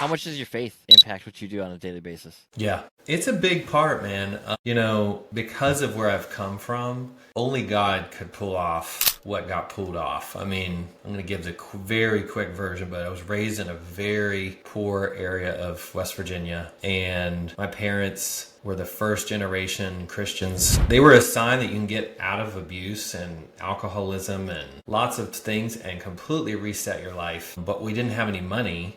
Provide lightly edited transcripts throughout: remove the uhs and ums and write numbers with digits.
How much does your faith impact what you do on a daily basis? Yeah, it's a big part, man. Because of where I've come from, only God could pull off what got pulled off. I mean, I'm going to give the very quick version, but I was raised in a very poor area of West Virginia, and my parents were the first generation Christians. They were a sign that you can get out of abuse and alcoholism and lots of things and completely reset your life. But we didn't have any money.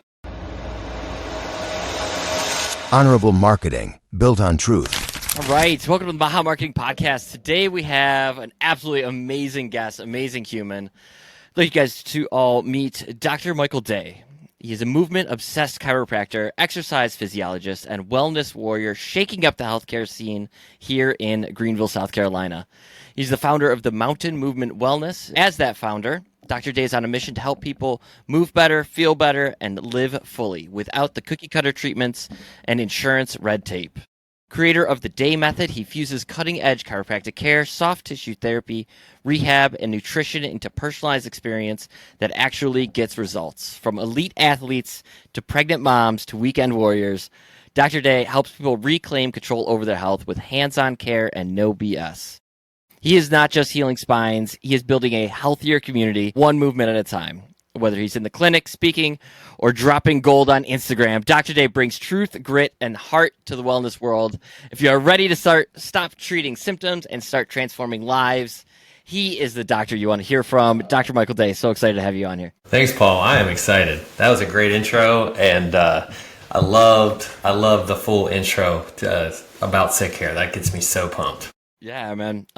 Honorable marketing built on truth. All right, welcome to the MAHA Marketing Podcast. Today we have an absolutely amazing guest, amazing human. I'd like you guys to all meet Dr. Michael Day. He is a movement-obsessed chiropractor, exercise physiologist, and wellness warrior shaking up the healthcare scene here in Greenville, South Carolina. He's the founder of the Mountain Movement Wellness. As that founder, Dr. Day is on a mission to help people move better, feel better, and live fully without the cookie-cutter treatments and insurance red tape. Creator of the Day Method, he fuses cutting-edge chiropractic care, soft tissue therapy, rehab, and nutrition into personalized experience that actually gets results. From elite athletes to pregnant moms to weekend warriors, Dr. Day helps people reclaim control over their health with hands-on care and no BS. He is not just healing spines, he is building a healthier community, one movement at a time. Whether he's in the clinic, speaking, or dropping gold on Instagram, Dr. Day brings truth, grit, and heart to the wellness world. If you are ready to stop treating symptoms and start transforming lives, he is the doctor you want to hear from. Dr. Michael Day, so excited to have you on here. Thanks, Paul. I am excited. That was a great intro, and I loved the full intro about sick hair. That gets me so pumped. Yeah, man.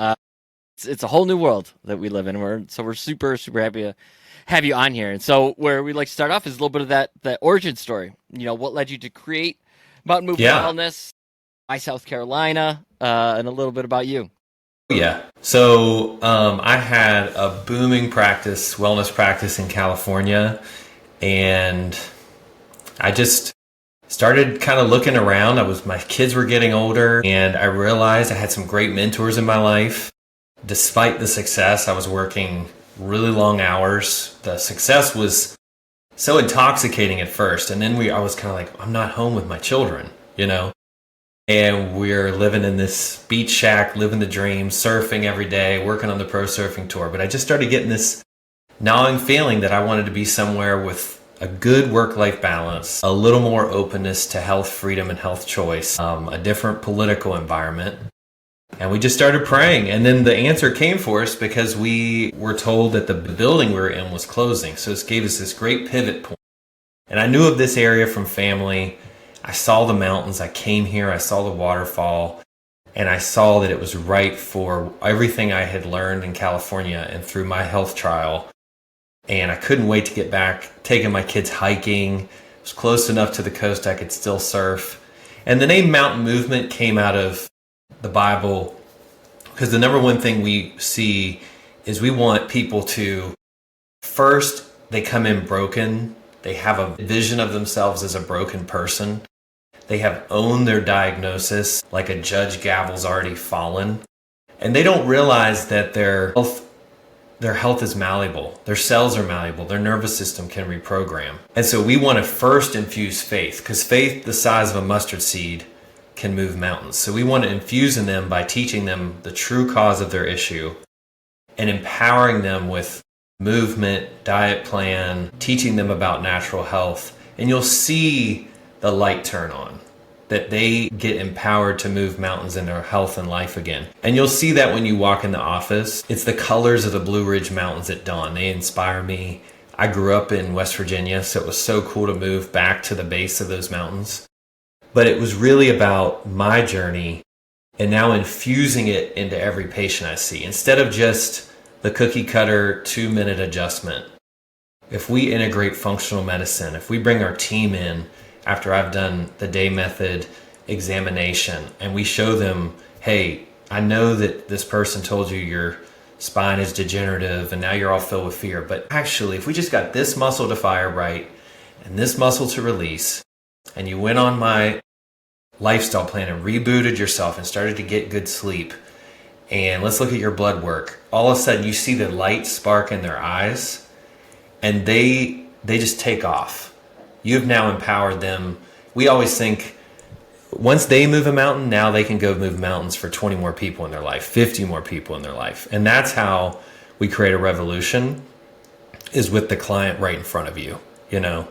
It's a whole new world that we live in. We're super, super happy to have you on here. And so where we'd like to start off is a little bit of that origin story. You know, what led you to create Mountain Movement Wellness, South Carolina, and a little bit about you. Yeah. So I had a booming wellness practice in California, and I just started kind of looking around. My kids were getting older, and I realized I had some great mentors in my life. Despite the success, I was working really long hours. The success was so intoxicating at first, and then I was kind of like, I'm not home with my children, and we're living in this beach shack, living the dream, surfing every day, working on the pro surfing tour. But I just started getting this gnawing feeling that I wanted to be somewhere with a good work-life balance, a little more openness to health freedom and health choice, a different political environment. And we just started praying, and then the answer came for us because we were told that the building we were in was closing. So this gave us this great pivot point. And I knew of this area from family. I saw the mountains. I came here. I saw the waterfall. And I saw that it was right for everything I had learned in California and through my health trial. And I couldn't wait to get back, taking my kids hiking. It was close enough to the coast I could still surf. And the name Mountain Movement came out of the Bible, because the number one thing we see is we want people to, first, they come in broken. They have a vision of themselves as a broken person. They have owned their diagnosis like a judge gavel's already fallen. And they don't realize that their health is malleable. Their cells are malleable. Their nervous system can reprogram. And so we want to first infuse faith, because faith the size of a mustard seed can move mountains. So we want to infuse in them by teaching them the true cause of their issue and empowering them with movement, diet plan, teaching them about natural health. And you'll see the light turn on, that they get empowered to move mountains in their health and life again. And you'll see that when you walk in the office. It's the colors of the Blue Ridge Mountains at dawn. They inspire me. I grew up in West Virginia, so it was so cool to move back to the base of those mountains. But it was really about my journey and now infusing it into every patient I see. Instead of just the cookie cutter 2-minute adjustment, if we integrate functional medicine, if we bring our team in after I've done the Day Method examination and we show them, hey, I know that this person told you your spine is degenerative and now you're all filled with fear. But actually, if we just got this muscle to fire right and this muscle to release, and you went on my lifestyle plan and rebooted yourself and started to get good sleep, and let's look at your blood work, all of a sudden you see the light spark in their eyes and they just take off. you've now empowered them. We always think once they move a mountain, now they can go move mountains for 20 more people in their life, 50 more people in their life. And that's how we create a revolution, is with the client right in front of you, you know?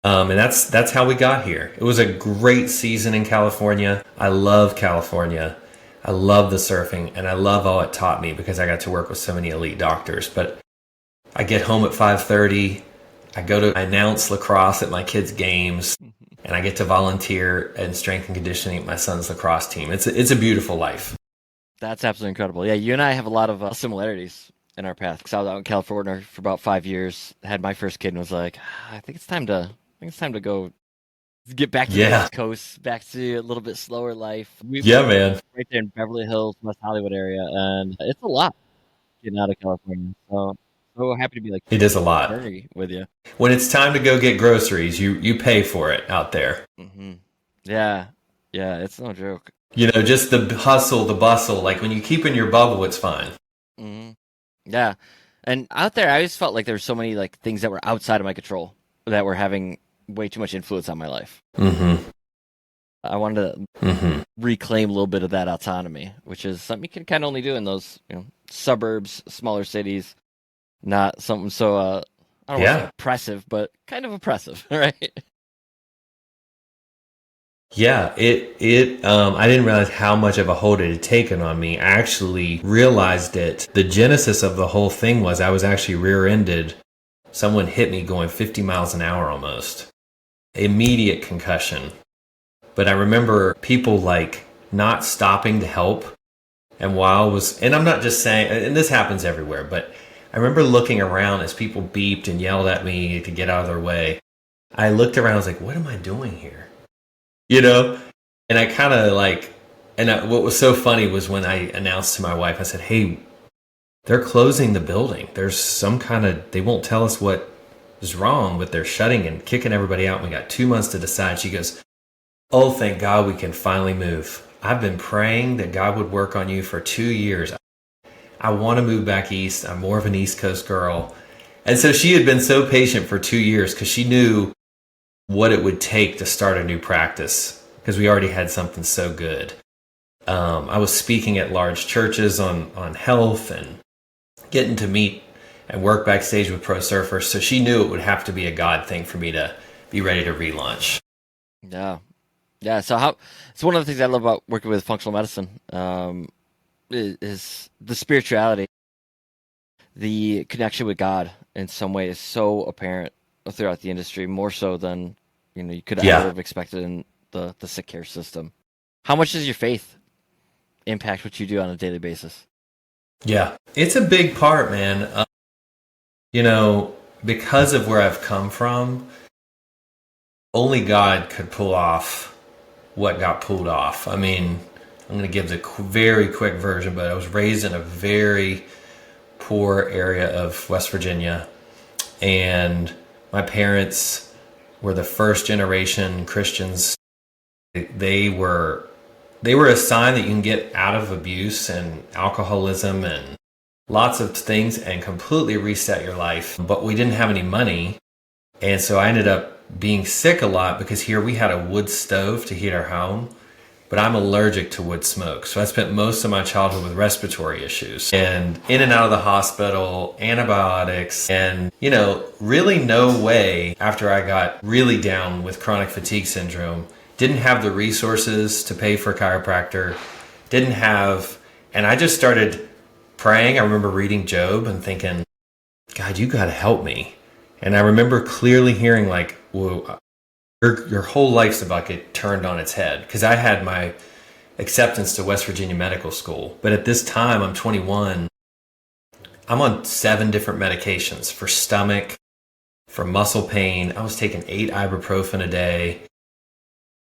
And that's how we got here. It was a great season in California. I love California. I love the surfing, and I love all it taught me because I got to work with so many elite doctors. But I get home at 5:30. I announce lacrosse at my kids' games, and I get to volunteer in strength and conditioning at my son's lacrosse team. It's a beautiful life. That's absolutely incredible. Yeah, you and I have a lot of similarities in our path. Because I was out in California for about 5 years, had my first kid, and was like, I think it's time to go get back to the West Coast, back to a little bit slower life. Man. Right there in Beverly Hills, West Hollywood area, and it's a lot getting out of California. So happy to be like, it is a lot with you. When it's time to go get groceries, you pay for it out there. Mm-hmm. Yeah, it's no joke. You know, just the hustle, the bustle. Like when you keep in your bubble, it's fine. Mm-hmm. Yeah, and out there, I always felt like there were so many like things that were outside of my control that were having way too much influence on my life. Mm-hmm. I wanted to reclaim a little bit of that autonomy, which is something you can kind of only do in those, suburbs, smaller cities. Not something so I don't want to say oppressive, but kind of oppressive, right? Yeah, I didn't realize how much of a hold it had taken on me. I actually realized it. The genesis of the whole thing was I was actually rear-ended. Someone hit me going 50 miles an hour almost. Immediate concussion. But I remember people like not stopping to help. And and I'm not just saying, and this happens everywhere, but I remember looking around as people beeped and yelled at me to get out of their way. I looked around, I was like, what am I doing here? And I kind of what was so funny was when I announced to my wife, I said, hey, they're closing the building. There's they won't tell us what is wrong, but they're shutting and kicking everybody out. We got 2 months to decide. She goes, oh, thank God we can finally move. I've been praying that God would work on you for 2 years. I want to move back east. I'm more of an East Coast girl. And so she had been so patient for 2 years because she knew what it would take to start a new practice because we already had something so good. I was speaking at large churches on health and getting to meet and work backstage with pro surfers. So she knew it would have to be a God thing for me to be ready to relaunch. Yeah. So it's one of the things I love about working with functional medicine is the spirituality, the connection with God in some way is so apparent throughout the industry, more so than you could ever have expected in the sick care system. How much does your faith impact what you do on a daily basis? Yeah, it's a big part, man. Because of where I've come from, only God could pull off what got pulled off. I mean, I'm going to give the very quick version, but I was raised in a very poor area of West Virginia, and my parents were the first generation Christians. They were a sign that you can get out of abuse and alcoholism and lots of things and completely reset your life. But we didn't have any money. And so I ended up being sick a lot because here we had a wood stove to heat our home, but I'm allergic to wood smoke. So I spent most of my childhood with respiratory issues and in and out of the hospital, antibiotics, and, really no way after I got really down with chronic fatigue syndrome, didn't have the resources to pay for a chiropractor, and I just started praying. I remember reading Job and thinking, God, you got to help me. And I remember clearly hearing well, your whole life's about to get turned on its head. Because I had my acceptance to West Virginia Medical School. But at this time, I'm 21. I'm on 7 different medications for stomach, for muscle pain. I was taking 8 ibuprofen a day.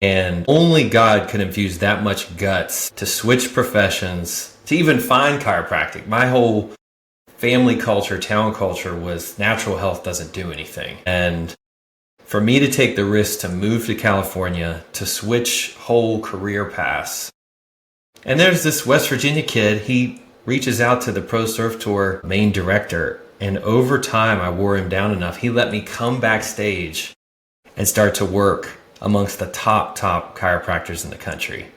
And only God could infuse that much guts to switch professions, to even find chiropractic. My whole family culture, town culture was natural health doesn't do anything. And for me to take the risk to move to California, to switch whole career paths. And there's this West Virginia kid, he reaches out to the Pro Surf Tour main director. And over time, I wore him down enough. He let me come backstage and start to work amongst the top chiropractors in the country.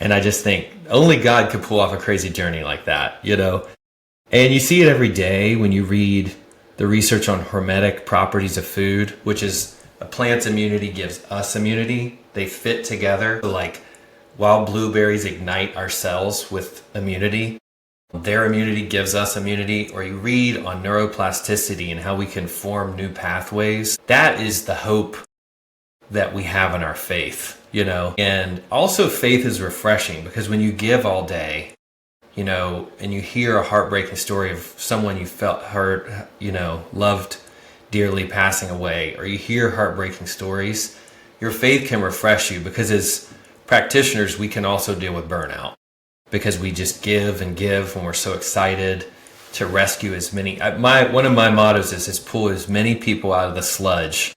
And I just think only God could pull off a crazy journey like that, you know? And you see it every day when you read the research on hormetic properties of food, which is a plant's immunity gives us immunity. They fit together. So like wild blueberries ignite our cells with immunity. Their immunity gives us immunity. Or you read on neuroplasticity and how we can form new pathways. That is the hope that we have in our faith, you know? And also faith is refreshing because when you give all day, you know, and you hear a heartbreaking story of someone you felt hurt, you know, loved dearly passing away, or you hear heartbreaking stories, your faith can refresh you because as practitioners, we can also deal with burnout because we just give and give when we're so excited to rescue as many. One of my mottos is pull as many people out of the sludge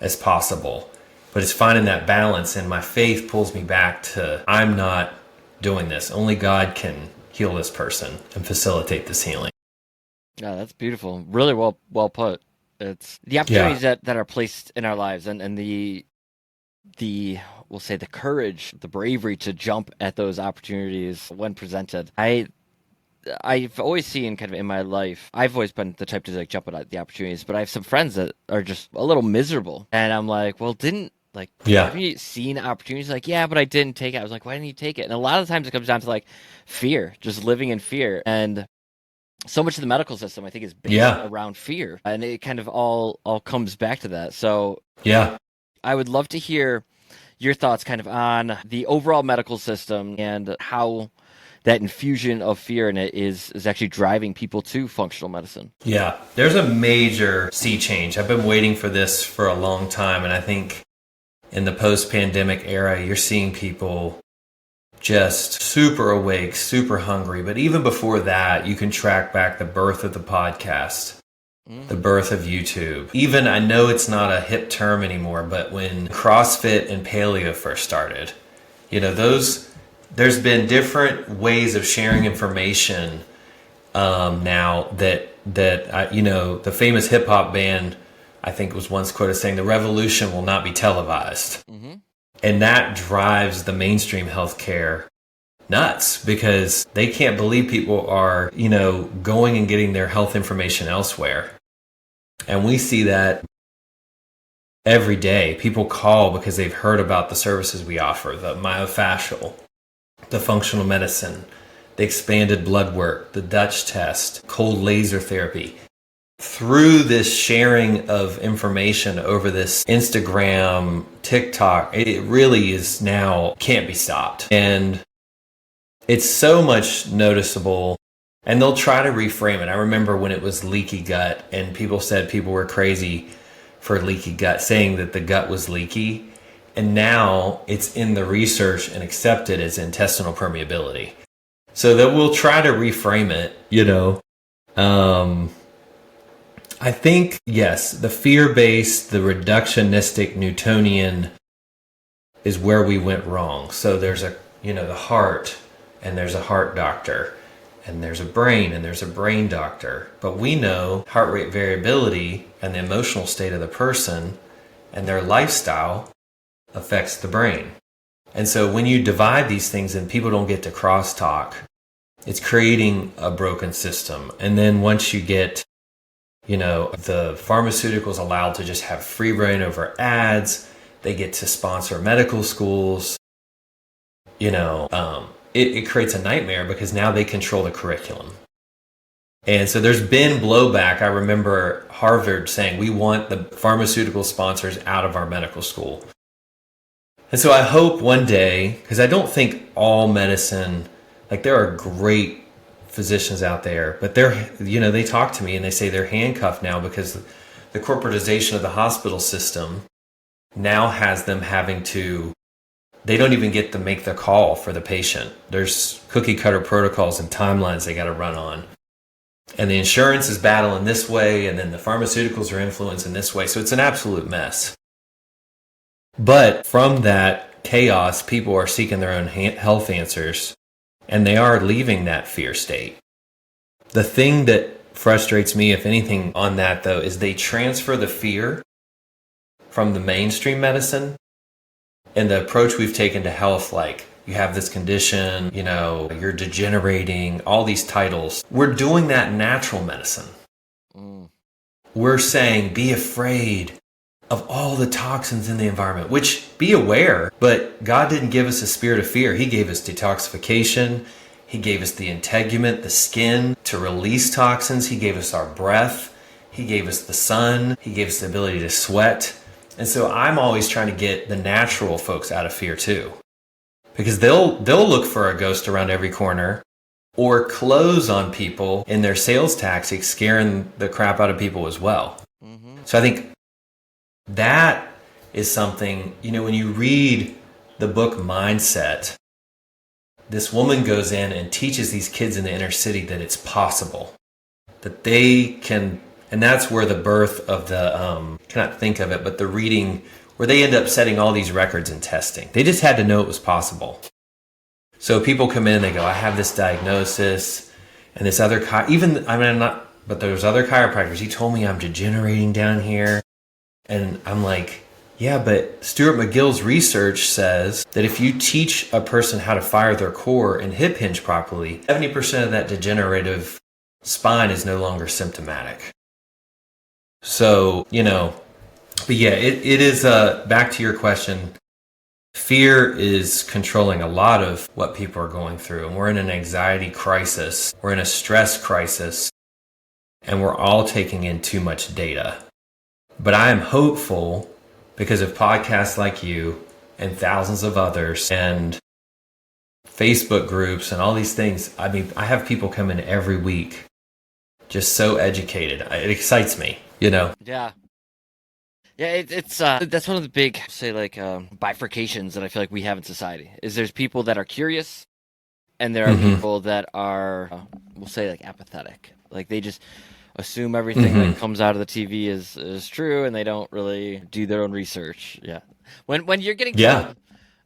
as possible, but it's finding that balance. And my faith pulls me back to, I'm not doing this. Only God can heal this person and facilitate this healing. Yeah, that's beautiful. Really well put. It's the opportunities that are placed in our lives and the we'll say the courage, the bravery to jump at those opportunities when presented. I've always seen kind of in my life, I've always been the type to like jump at the opportunities, but I have some friends that are just a little miserable. And I'm like, well, have you seen opportunities? Like, yeah, but I didn't take it. I was like, why didn't you take it? And a lot of times it comes down to like fear, just living in fear. And so much of the medical system, I think, is based around fear. And it kind of all comes back to that. So I would love to hear your thoughts kind of on the overall medical system and how that infusion of fear in it is actually driving people to functional medicine. Yeah, there's a major sea change. I've been waiting for this for a long time. And I think in the post-pandemic era, you're seeing people just super awake, super hungry. But even before that, you can track back the birth of the podcast, the birth of YouTube. Even, I know it's not a hip term anymore, but when CrossFit and paleo first started, you know, there's been different ways of sharing information now that you know, the famous hip hop band, I think, was once quoted saying, the revolution will not be televised. Mm-hmm. And that drives the mainstream healthcare nuts because they can't believe people are, you know, going and getting their health information elsewhere. And we see that every day. People call because they've heard about the services we offer, the myofascial, the functional medicine, the expanded blood work, the Dutch test, cold laser therapy. Through this sharing of information over this Instagram, TikTok, it really is now can't be stopped. And it's so much noticeable. And they'll try to reframe it. I remember when it was leaky gut and people said people were crazy for leaky gut, saying that the gut was leaky. And now it's in the research and accepted as intestinal permeability. So that we'll try to reframe it, you know. I think, yes, the fear-based, the reductionistic Newtonian is where we went wrong. So there's the heart, and there's a heart doctor, and there's a brain, and there's a brain doctor. But we know heart rate variability and the emotional state of the person and their lifestyle affects the brain. And so when you divide these things and people don't get to crosstalk, it's creating a broken system. And then once you get, you know, the pharmaceuticals allowed to just have free reign over ads, they get to sponsor medical schools, you know, it creates a nightmare because now they control the curriculum. And so there's been blowback. I remember Harvard saying, we want the pharmaceutical sponsors out of our medical school. And so I hope one day, because I don't think all medicine, like there are great physicians out there, but they're, you know, they talk to me and they say they're handcuffed now because the corporatization of the hospital system now has them having to, they don't even get to make the call for the patient. There's cookie cutter protocols and timelines they got to run on. And the insurance is battling this way, and then the pharmaceuticals are influencing this way. So it's an absolute mess. But from that chaos, people are seeking their own health answers, and they are leaving that fear state. The thing that frustrates me, if anything, on that, though, is they transfer the fear from the mainstream medicine and the approach we've taken to health, like you have this condition, you're degenerating, all these titles. We're doing that in natural medicine. We're saying be afraid of all the toxins in the environment, which be aware, but God didn't give us a spirit of fear. He gave us detoxification. He gave us the integument, the skin to release toxins. He gave us our breath. He gave us the sun. He gave us the ability to sweat. And so I'm always trying to get the natural folks out of fear too, because they'll look for a ghost around every corner or close on people in their sales tactics, scaring the crap out of people as well. So I think that is something, when you read the book Mindset, this woman goes in and teaches these kids in the inner city that it's possible, that they can, and that's where the birth of the, cannot think of it, but the reading, where they end up setting all these records in testing. They just had to know it was possible. So people come in and they go, I have this diagnosis, and this other, but there's other chiropractors. He told me I'm degenerating down here. And I'm like, yeah, but Stuart McGill's research says that if you teach a person how to fire their core and hip hinge properly, 70% of that degenerative spine is no longer symptomatic. So, but yeah, it is, back to your question, fear is controlling a lot of what people are going through. And we're in an anxiety crisis. We're in a stress crisis. And we're all taking in too much data. But I am hopeful because of podcasts like you and thousands of others and Facebook groups and all these things. I mean, I have people come in every week just so educated. It excites me, Yeah. Yeah, it's that's one of the big, bifurcations that I feel like we have in society. Is there's people that are curious, and there are people that are, we'll say, like apathetic. Like they just assume everything that comes out of the TV is true, and they don't really do their own research. Yeah, when you're getting told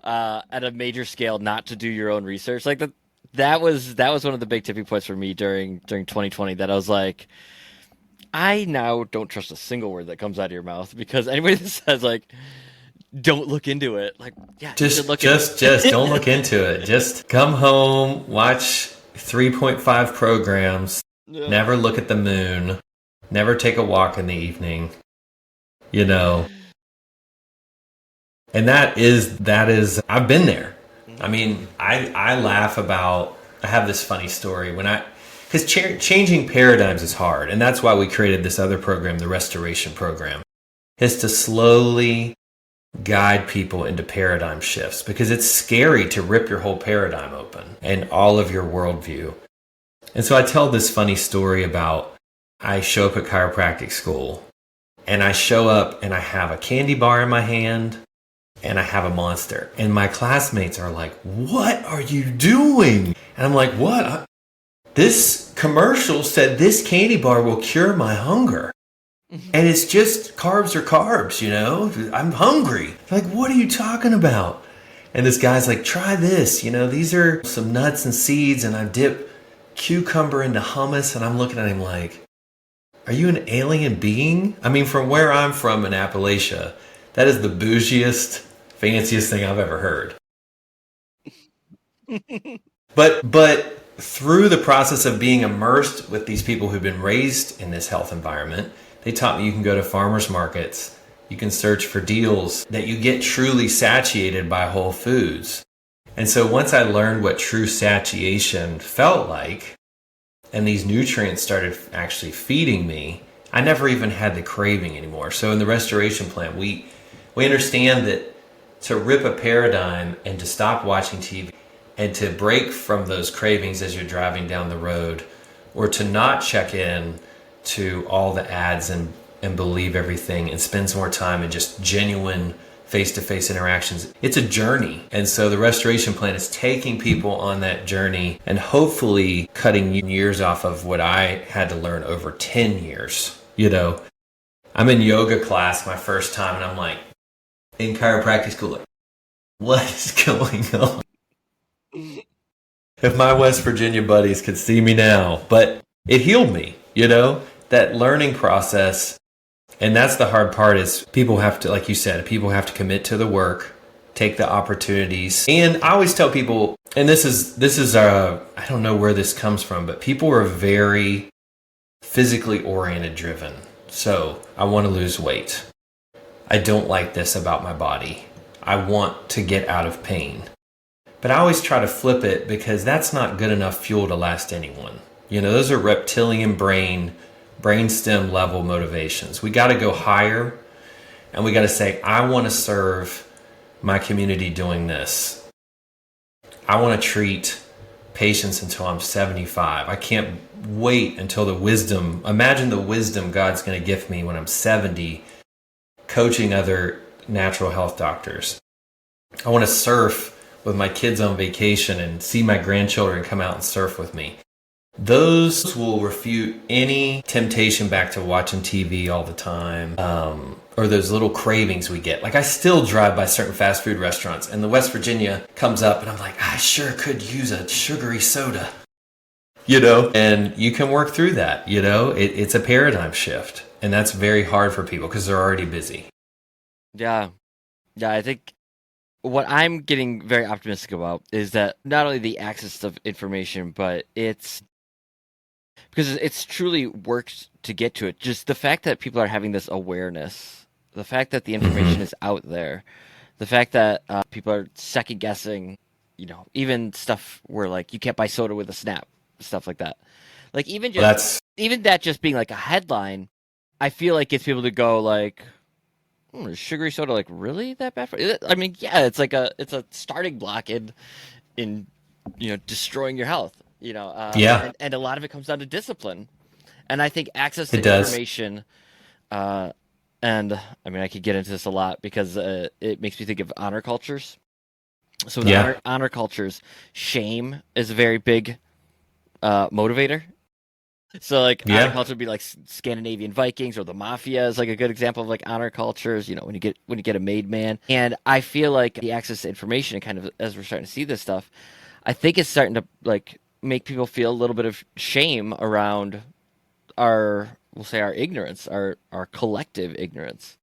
at a major scale not to do your own research, like that was one of the big tipping points for me during 2020. That I was like, I now don't trust a single word that comes out of your mouth, because anybody that says like, don't look into it, like, yeah, just don't look into it. Just come home, watch 3.5 programs. Yeah. Never look at the moon. Never take a walk in the evening. And that is, I've been there. I mean, I laugh about, I have this funny story because changing paradigms is hard. And that's why we created this other program, the restoration program, is to slowly guide people into paradigm shifts, because it's scary to rip your whole paradigm open and all of your worldview. And so I tell this funny story about, I show up at chiropractic school, and I show up and I have a candy bar in my hand and I have a Monster. And my classmates are like, what are you doing? And I'm like, what? This commercial said this candy bar will cure my hunger. And it's just carbs are carbs, I'm hungry. They're like, what are you talking about? And this guy's like, try this. These are some nuts and seeds, and I dip cucumber into hummus. And I'm looking at him like, are you an alien being? I mean, from where I'm from in Appalachia, that is the bougiest, fanciest thing I've ever heard. But through the process of being immersed with these people who've been raised in this health environment, they taught me you can go to farmers markets, you can search for deals, that you get truly satiated by whole foods. And so once I learned what true satiation felt like, and these nutrients started actually feeding me, I never even had the craving anymore. So in the restoration plan, we understand that to rip a paradigm and to stop watching TV and to break from those cravings as you're driving down the road, or to not check in to all the ads and believe everything, and spend some more time in just genuine face-to-face interactions. It's a journey. And so the restoration plan is taking people on that journey and hopefully cutting years off of what I had to learn over 10 years. I'm in yoga class my first time, and I'm like, in chiropractic school, like, what is going on? If my West Virginia buddies could see me now. But it healed me, that learning process And that's the hard part is people have to, like you said, people have to commit to the work, take the opportunities. And I always tell people, and this is I don't know where this comes from, but people are very physically oriented driven. So I want to lose weight. I don't like this about my body. I want to get out of pain. But I always try to flip it because that's not good enough fuel to last anyone. You know, those are reptilian brainstem level motivations. We got to go higher, and we got to say, I want to serve my community doing this. I want to treat patients until I'm 75. I can't wait until imagine the wisdom God's going to give me when I'm 70, coaching other natural health doctors. I want to surf with my kids on vacation and see my grandchildren come out and surf with me. Those will refute any temptation back to watching TV all the time, or those little cravings we get. Like, I still drive by certain fast food restaurants, and the West Virginia comes up, and I'm like, I sure could use a sugary soda, you know? And you can work through that, you know? It's a paradigm shift, and that's very hard for people because they're already busy. Yeah. Yeah, I think what I'm getting very optimistic about is that not only the access of information, but it's because it's truly works to get to it. Just the fact that people are having this awareness, the fact that the information is out there, the fact that people are second guessing, you know, even stuff where like you can't buy soda with a snap, stuff like that. Like even that just being like a headline, I feel like gets people to go like, sugary soda, like really that bad for it? I mean, yeah, it's a starting block in you know, destroying your health. You know, and a lot of it comes down to discipline, and I think access to information. And I mean, I could get into this a lot because it makes me think of honor cultures. So with honor cultures, shame is a very big motivator. So like honor culture would be like Scandinavian Vikings, or the mafia is like a good example of like honor cultures. You know, when you get a made man, and I feel like the access to information, and kind of as we're starting to see this stuff, I think it's starting to like make people feel a little bit of shame around our ignorance, our collective ignorance.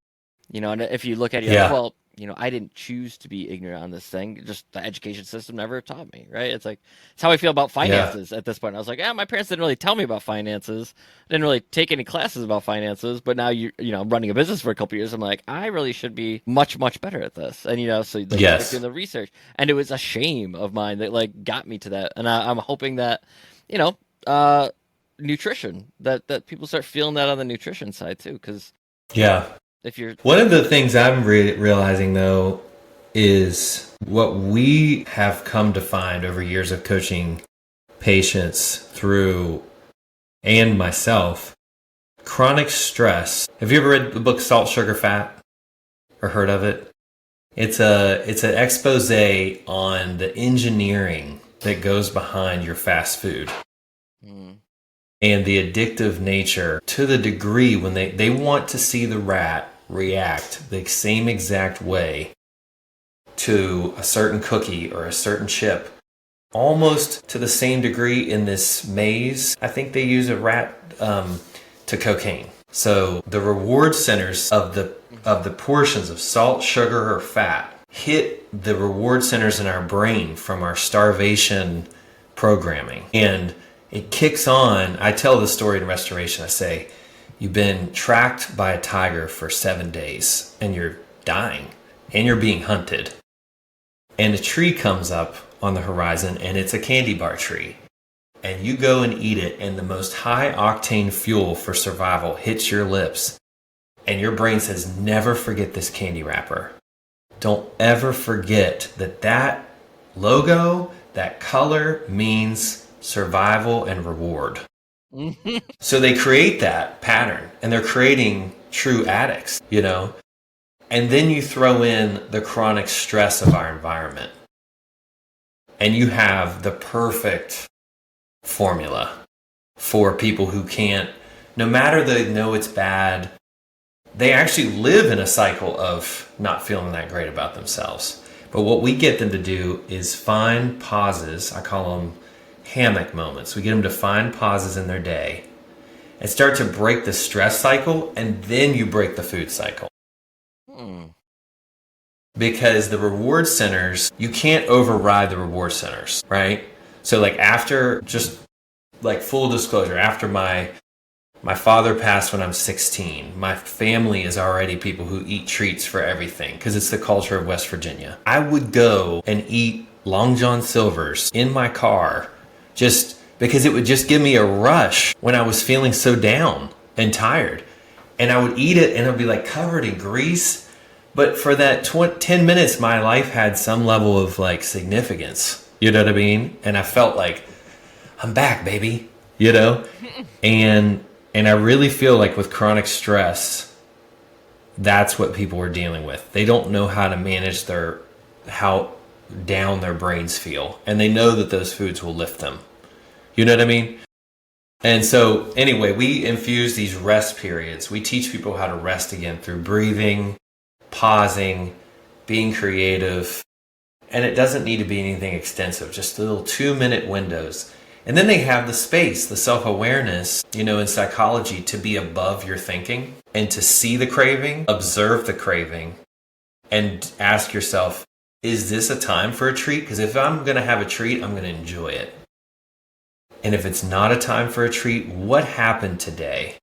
You know, and if you look at it, like, well, you know, I didn't choose to be ignorant on this thing. Just the education system never taught me, right? It's like, it's how I feel about finances at this point. I was like, my parents didn't really tell me about finances. I didn't really take any classes about finances. But now you know, I'm running a business for a couple of years. I'm like, I really should be much, much better at this. And, you know, so like, doing the research. And it was a shame of mine that like got me to that. And I'm hoping that, you know, nutrition, that people start feeling that on the nutrition side too. Because one of the things I'm realizing though is what we have come to find over years of coaching patients through, and myself, chronic stress. Have you ever read the book Salt, Sugar, Fat, or heard of it? It's an expose on the engineering that goes behind your fast food. And the addictive nature, to the degree when they want to see the rat react the same exact way to a certain cookie or a certain chip, almost to the same degree in this maze. I think they use a rat to cocaine. So the reward centers of the portions of salt, sugar, or fat hit the reward centers in our brain from our starvation programming. And it kicks on. I tell the story in Restoration. I say, you've been tracked by a tiger for 7 days and you're dying and you're being hunted. And a tree comes up on the horizon and it's a candy bar tree. And you go and eat it, and the most high octane fuel for survival hits your lips. And your brain says, never forget this candy wrapper. Don't ever forget that logo, that color means survival and reward. So they create that pattern, and they're creating true addicts, you know. And then you throw in the chronic stress of our environment, and you have the perfect formula for people who can't, no matter they know it's bad, they actually live in a cycle of not feeling that great about themselves. But what we get them to do is find pauses. I call them hammock moments. We get them to find pauses in their day and start to break the stress cycle, and then you break the food cycle. Because the reward centers, you can't override the reward centers, right? So like after, just like full disclosure, after my father passed when I'm 16, my family is already people who eat treats for everything because it's the culture of West Virginia. I would go and eat Long John Silver's in my car just because it would just give me a rush when I was feeling so down and tired. And I would eat it and it would be like covered in grease. But for that 10 minutes, my life had some level of like significance. You know what I mean? And I felt like, I'm back, baby. You know? And I really feel like with chronic stress, that's what people are dealing with. They don't know how to manage how down their brains feel. And they know that those foods will lift them. You know what I mean? And so anyway, we infuse these rest periods. We teach people how to rest again through breathing, pausing, being creative. And it doesn't need to be anything extensive, just little 2-minute windows. And then they have the space, the self-awareness, in psychology, to be above your thinking and to see the craving, observe the craving, and ask yourself, is this a time for a treat? Because if I'm going to have a treat, I'm going to enjoy it. And if it's not a time for a treat, what happened today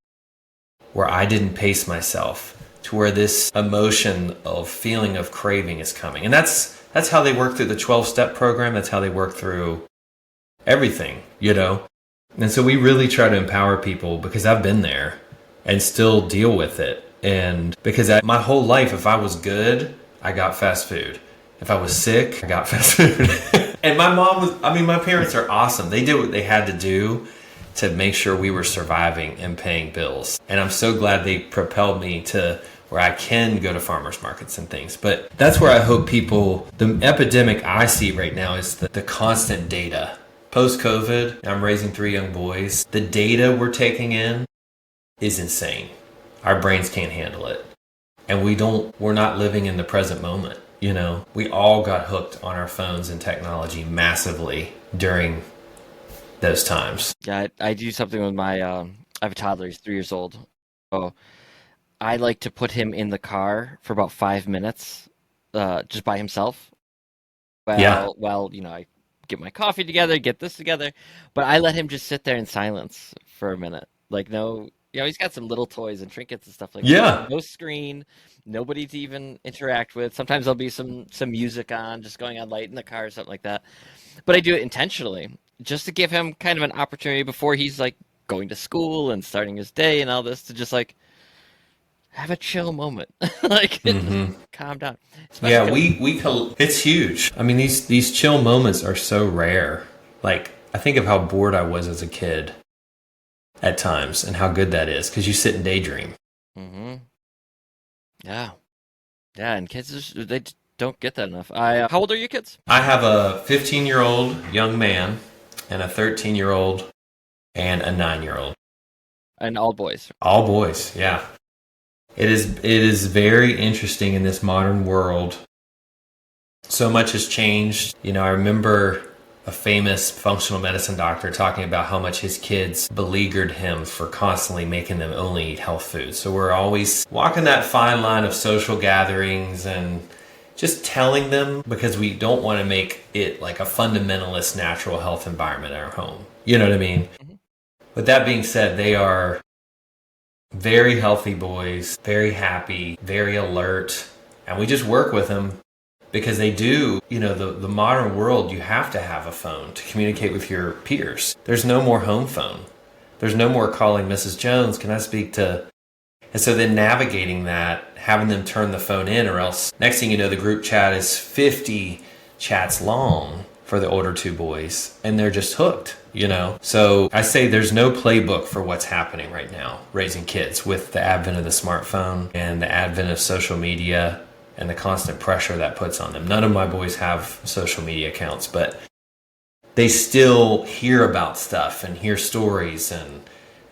where I didn't pace myself to where this emotion of feeling of craving is coming? And that's how they work through the 12-step program. That's how they work through everything, And so we really try to empower people because I've been there and still deal with it. And because my whole life, if I was good, I got fast food. If I was sick, I got fast food. And my parents are awesome. They did what they had to do to make sure we were surviving and paying bills. And I'm so glad they propelled me to where I can go to farmers markets and things. But that's where I hope the epidemic I see right now is the constant data. Post-COVID, I'm raising 3 young boys. The data we're taking in is insane. Our brains can't handle it. And we're not living in the present moment. We all got hooked on our phones and technology massively during those times. Yeah, I do something with I have a toddler, he's 3 years old. So I like to put him in the car for about 5 minutes, just by himself. While I get my coffee together, get this together, but I let him just sit there in silence for a minute. Like, no, he's got some little toys and trinkets and stuff like that. No screen, nobody to even interact with. Sometimes there'll be some music on, just going on light in the car or something like that. But I do it intentionally, just to give him kind of an opportunity before he's like going to school and starting his day and all this, to just like have a chill moment, calm down. It's huge. I mean, these chill moments are so rare. Like, I think of how bored I was as a kid at times and how good that is because you sit and daydream. Mm-hmm. Yeah, and kids they don't get that enough. How old are your kids? I have a 15-year-old young man and a 13-year-old and a 9-year-old. And all boys. All boys, yeah. It is very interesting in this modern world. So much has changed. I remember a famous functional medicine doctor talking about how much his kids beleaguered him for constantly making them only eat health food. So we're always walking that fine line of social gatherings and just telling them, because we don't want to make it like a fundamentalist natural health environment in our home. You know what I mean? Mm-hmm. With that being said, they are very healthy boys, very happy, very alert, and we just work with them because they do, the modern world, you have to have a phone to communicate with your peers. There's no more home phone. There's no more calling Mrs. Jones, can I speak to... And so then navigating that, having them turn the phone in, or else next thing you know, the group chat is 50 chats long for the older 2 boys, and they're just hooked. So I say there's no playbook for what's happening right now, raising kids with the advent of the smartphone and the advent of social media and the constant pressure that puts on them. None of my boys have social media accounts, but they still hear about stuff and hear stories, and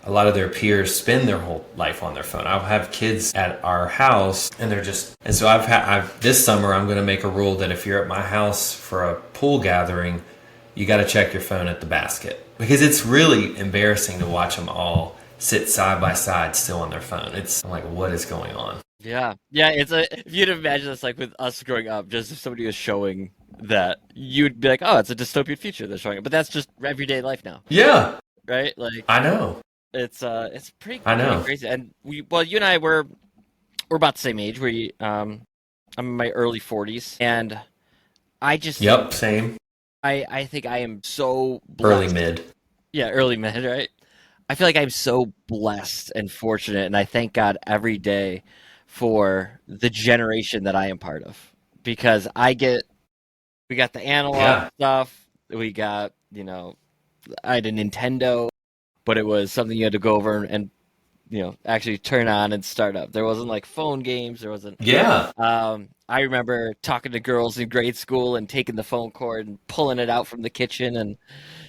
a lot of their peers spend their whole life on their phone. I'll have kids at our house and and so this summer I'm going to make a rule that if you're at my house for a pool gathering, you got to check your phone at the basket, because it's really embarrassing to watch them all sit side by side still on their phone. I'm like, what is going on? Yeah. It's if you'd imagine this like with us growing up, just if somebody was showing that, you'd be like, oh, it's a dystopian future they're showing it. But that's just everyday life now, Yeah, right? Like I know. it's pretty I know. crazy. And you and I we're about the same age. I'm in my early 40s, and I just Yep, same. I think I am so blessed. Early mid. Yeah, early mid, right? I feel like I'm so blessed and fortunate, and I thank God every day for the generation that I am part of, because we got the analog stuff, we got, I had a Nintendo, but it was something you had to go over and actually turn on and start up. There wasn't like phone games. There wasn't. Yeah. I remember talking to girls in grade school and taking the phone cord and pulling it out from the kitchen and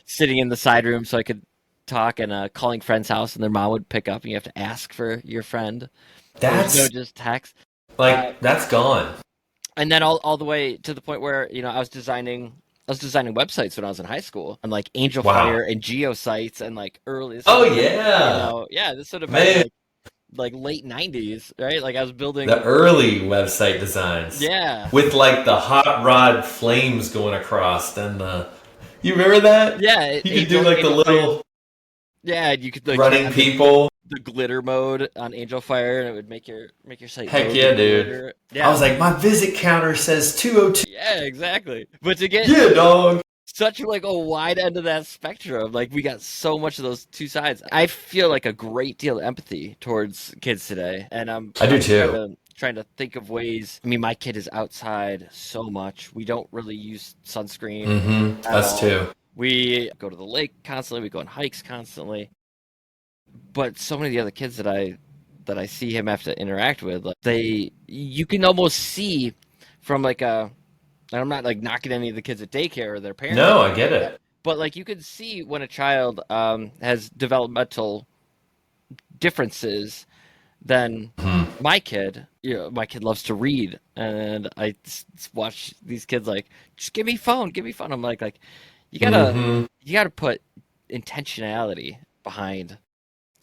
sitting in the side room so I could talk, and calling friends' house and their mom would pick up and you have to ask for your friend. That's no just text. that's gone. And then all the way to the point where I was designing websites when I was in high school, on like Angel Fire and GeoSites, and like early. Oh yeah. This would have been like late 90s, right? Like I was building the early website designs. Yeah. With like the hot rod flames going across, and you remember that? Yeah. You could do like the little. Yeah, you could like running people. The glitter mode on Angel Fire, and it would make your site. Heck yeah, dude! Yeah. I was like, my visit counter says 202. Yeah, exactly. But to get dog, such like a wide end of that spectrum, like we got so much of those two sides. I feel like a great deal of empathy towards kids today, and I do too. Trying to think of ways. I mean, my kid is outside so much. We don't really use sunscreen. Mm-hmm. Us too. We go to the lake constantly. We go on hikes constantly. But so many of the other kids that I see him have to interact with, like you can almost see from like and I'm not like knocking any of the kids at daycare or their parents. No, I get it. But like you can see when a child has developmental differences than my kid. My kid loves to read, and I watch these kids like, just give me phone. I'm like you gotta put intentionality behind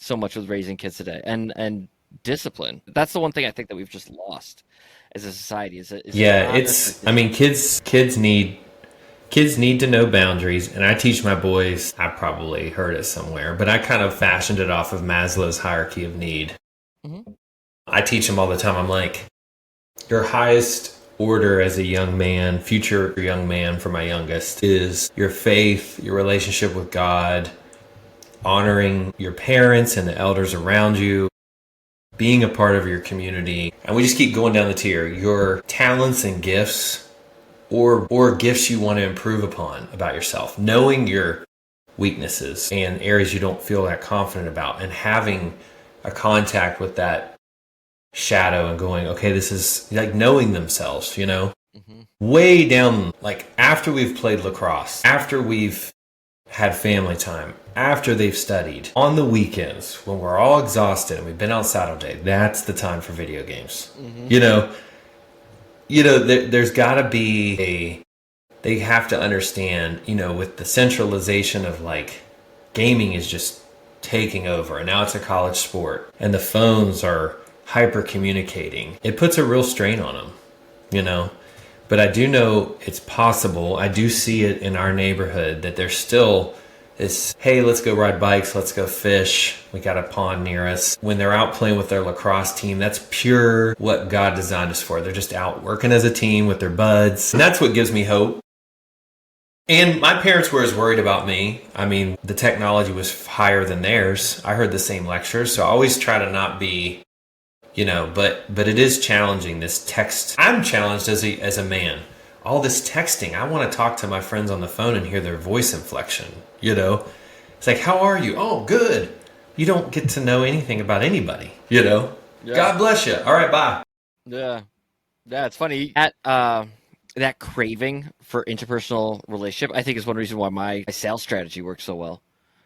so much with raising kids today, and discipline. That's the one thing I think that we've just lost as a society. I mean, kids need to know boundaries, and I teach my boys. I probably heard it somewhere, but I kind of fashioned it off of Maslow's hierarchy of need. Mm-hmm. I teach them all the time. I'm like, your highest order as a young man, future young man for my youngest, is your faith, your relationship with God, honoring your parents and the elders around you, being a part of your community. And we just keep going down the tier. Your talents and gifts, or gifts you want to improve upon about yourself, knowing your weaknesses and areas you don't feel that confident about, and having a contact with that shadow and going, okay, this is like knowing themselves, way down, like after we've played lacrosse, after we've had family time, after they've studied, on the weekends when we're all exhausted and we've been outside all day, that's the time for video games. Mm-hmm. There's got to be they have to understand, with the centralization of like gaming is just taking over, and now it's a college sport, and the phones are hyper communicating. It puts a real strain on them, But I do know it's possible. I do see it in our neighborhood that there's still this, hey, let's go ride bikes, let's go fish. We got a pond near us. When they're out playing with their lacrosse team, that's pure what God designed us for. They're just out working as a team with their buds. And that's what gives me hope. And my parents were as worried about me. I mean, the technology was higher than theirs. I heard the same lectures, so I always try to not be, but it is challenging, this text. I'm challenged as a man. All this texting, I want to talk to my friends on the phone and hear their voice inflection, It's like, how are you? Oh, good. You don't get to know anything about anybody, Yeah. God bless you. All right, bye. Yeah. Yeah, it's funny. That craving for interpersonal relationship, I think, is one reason why my sales strategy works so well.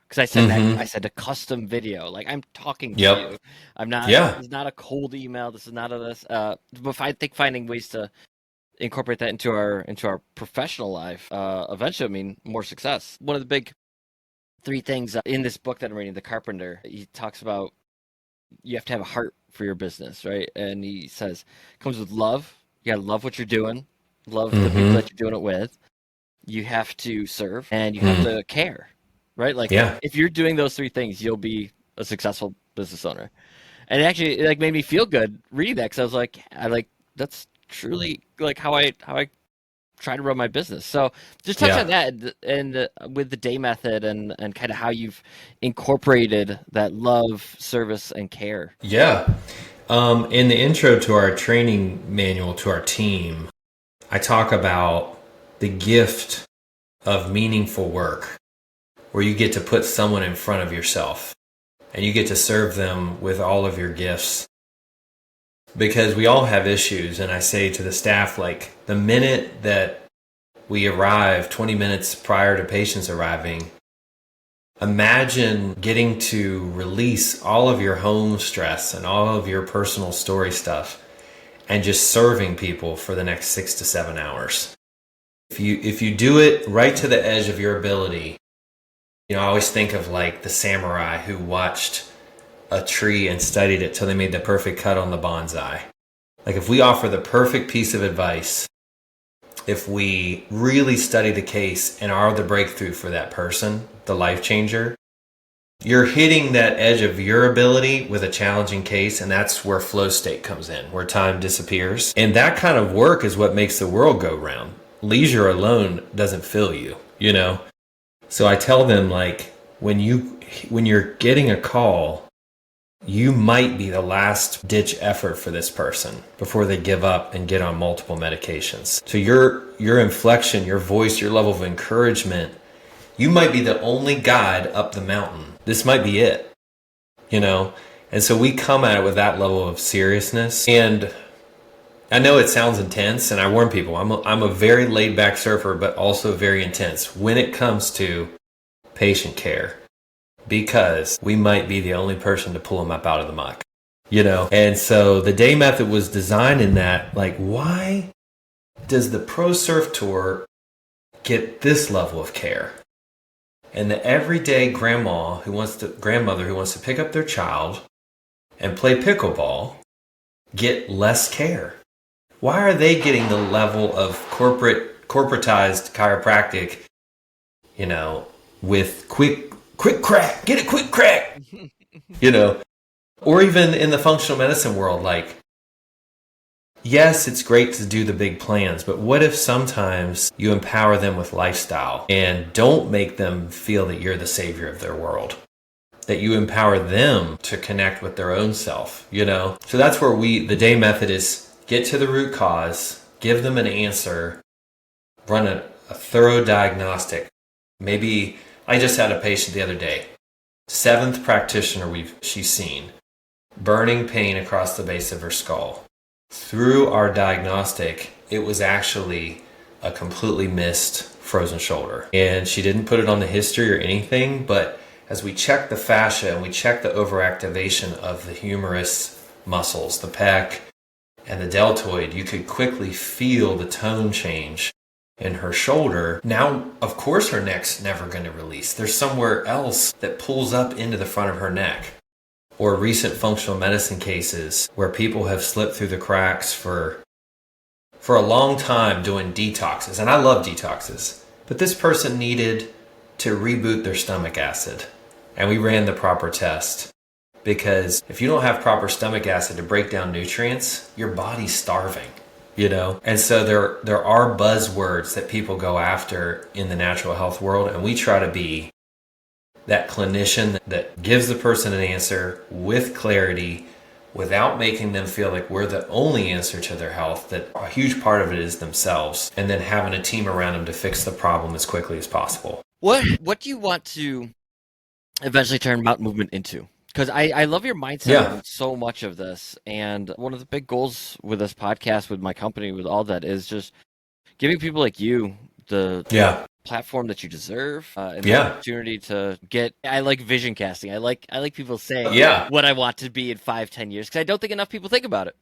Because I said a custom video, like I'm talking to you. I'm not. Yeah. This is not a cold email. This is not a this. But I think finding ways to incorporate that into our professional life, eventually, more success. One of the big three things in this book that I'm reading, The Carpenter. He talks about you have to have a heart for your business, right? And he says it comes with love. You gotta love what you're doing, love the people that you're doing it with. You have to serve, and you have to care, right? Like, if you're doing those three things, you'll be a successful business owner. And it actually, like, made me feel good reading that, because I was like, that's truly like how I try to run my business. So just touch on that, and with the day method, and kind of how you've incorporated that love, service, and care. Yeah. In the intro to our training manual to our team, I talk about the gift of meaningful work, where you get to put someone in front of yourself and you get to serve them with all of your gifts. Because we all have issues, and I say to the staff, like, the minute that we arrive 20 minutes prior to patients arriving, imagine getting to release all of your home stress and all of your personal story stuff and just serving people for the next 6 to 7 hours. If you do it right to the edge of your ability, I always think of like the samurai who watched a tree and studied it till they made the perfect cut on the bonsai. Like, if we offer the perfect piece of advice, if we really study the case and are the breakthrough for that person, the life changer, you're hitting that edge of your ability with a challenging case, and that's where flow state comes in, where time disappears. And that kind of work is what makes the world go round. Leisure alone doesn't fill you, So I tell them, like, when you're getting a call, you might be the last ditch effort for this person before they give up and get on multiple medications. So your inflection, your voice, your level of encouragement, you might be the only guide up the mountain. This might be it, And so we come at it with that level of seriousness. And I know it sounds intense, and I warn people, I'm a very laid back surfer, but also very intense when it comes to patient care, because we might be the only person to pull them up out of the muck, And so the day method was designed in that, like, why does the Pro Surf Tour get this level of care? And the everyday grandmother who wants to pick up their child and play pickleball get less care. Why are they getting the level of corporatized chiropractic, with quick crack, get a quick crack, or even in the functional medicine world, like, yes, it's great to do the big plans, but what if sometimes you empower them with lifestyle and don't make them feel that you're the savior of their world? That you empower them to connect with their own self, So that's where the day method is get to the root cause, give them an answer, run a thorough diagnostic. Maybe I just had a patient the other day, 7th practitioner she's seen, burning pain across the base of her skull. Through our diagnostic, it was actually a completely missed frozen shoulder. And she didn't put it on the history or anything, but as we checked the fascia and we checked the overactivation of the humerus muscles, the pec and the deltoid, you could quickly feel the tone change in her shoulder. Now, of course, her neck's never going to release. There's somewhere else that pulls up into the front of her neck. Or recent functional medicine cases where people have slipped through the cracks for a long time doing detoxes. And I love detoxes. But this person needed to reboot their stomach acid. And we ran the proper test. Because if you don't have proper stomach acid to break down nutrients, your body's starving, And so there are buzzwords that people go after in the natural health world. And we try to be that clinician that gives the person an answer with clarity, without making them feel like we're the only answer to their health, that a huge part of it is themselves, and then having a team around them to fix the problem as quickly as possible. What do you want to eventually turn Mountain Movement into? Because I love your mindset on so much of this. And one of the big goals with this podcast, with my company, with all that, is just giving people like you the platform that you deserve, and the opportunity to get. I like vision casting. I like people saying what I want to be in 5-10 years, because I don't think enough people think about it.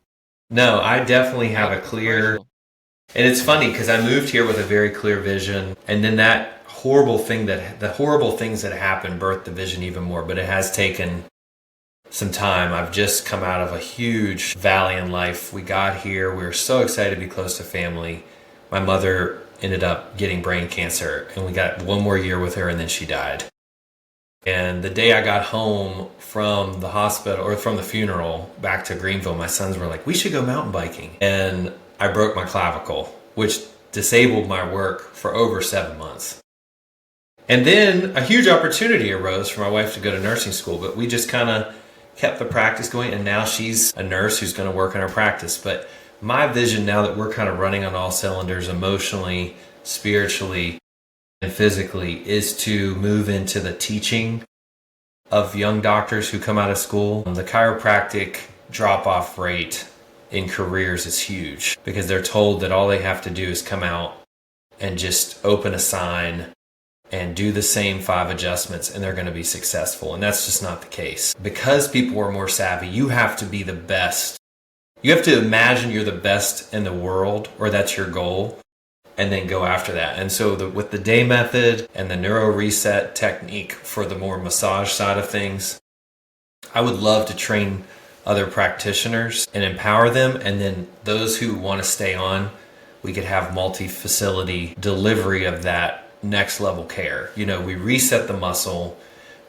No, I definitely have a clear. And it's funny because I moved here with a very clear vision, and then that horrible things that happened birthed the vision even more, but it has taken some time. I've just come out of a huge valley in life. We got here. We were so excited to be close to family. My mother ended up getting brain cancer, and we got one more year with her, and then she died. And the day I got home from the hospital, or from the funeral, back to Greenville, my sons were like, we should go mountain biking. And I broke my clavicle, which disabled my work for over 7 months. And then a huge opportunity arose for my wife to go to nursing school, but we just kind of kept the practice going, and now she's a nurse who's going to work in our practice. But my vision now that we're kind of running on all cylinders emotionally, spiritually, and physically is to move into the teaching of young doctors who come out of school. The chiropractic drop-off rate in careers is huge because they're told that all they have to do is come out and just open a sign and do the same 5 adjustments and they're going to be successful. And that's just not the case. Because people are more savvy, you have to be the best. You have to imagine you're the best in the world, or that's your goal, and then go after that. And so with the day method and the neuro reset technique for the more massage side of things, I would love to train other practitioners and empower them. And then those who want to stay on, we could have multi-facility delivery of that next level care. You know, we reset the muscle,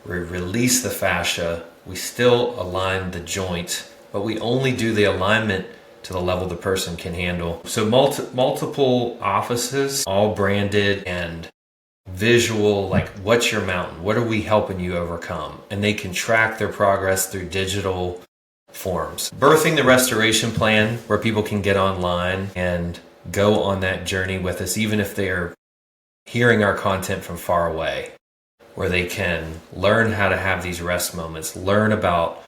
we release the fascia, we still align the joint, but we only do the alignment to the level the person can handle. So multiple offices, all branded and visual, like what's your mountain? What are we helping you overcome? And they can track their progress through digital forms. Birthing the restoration plan, where people can get online and go on that journey with us, even if they're hearing our content from far away, where they can learn how to have these rest moments, learn about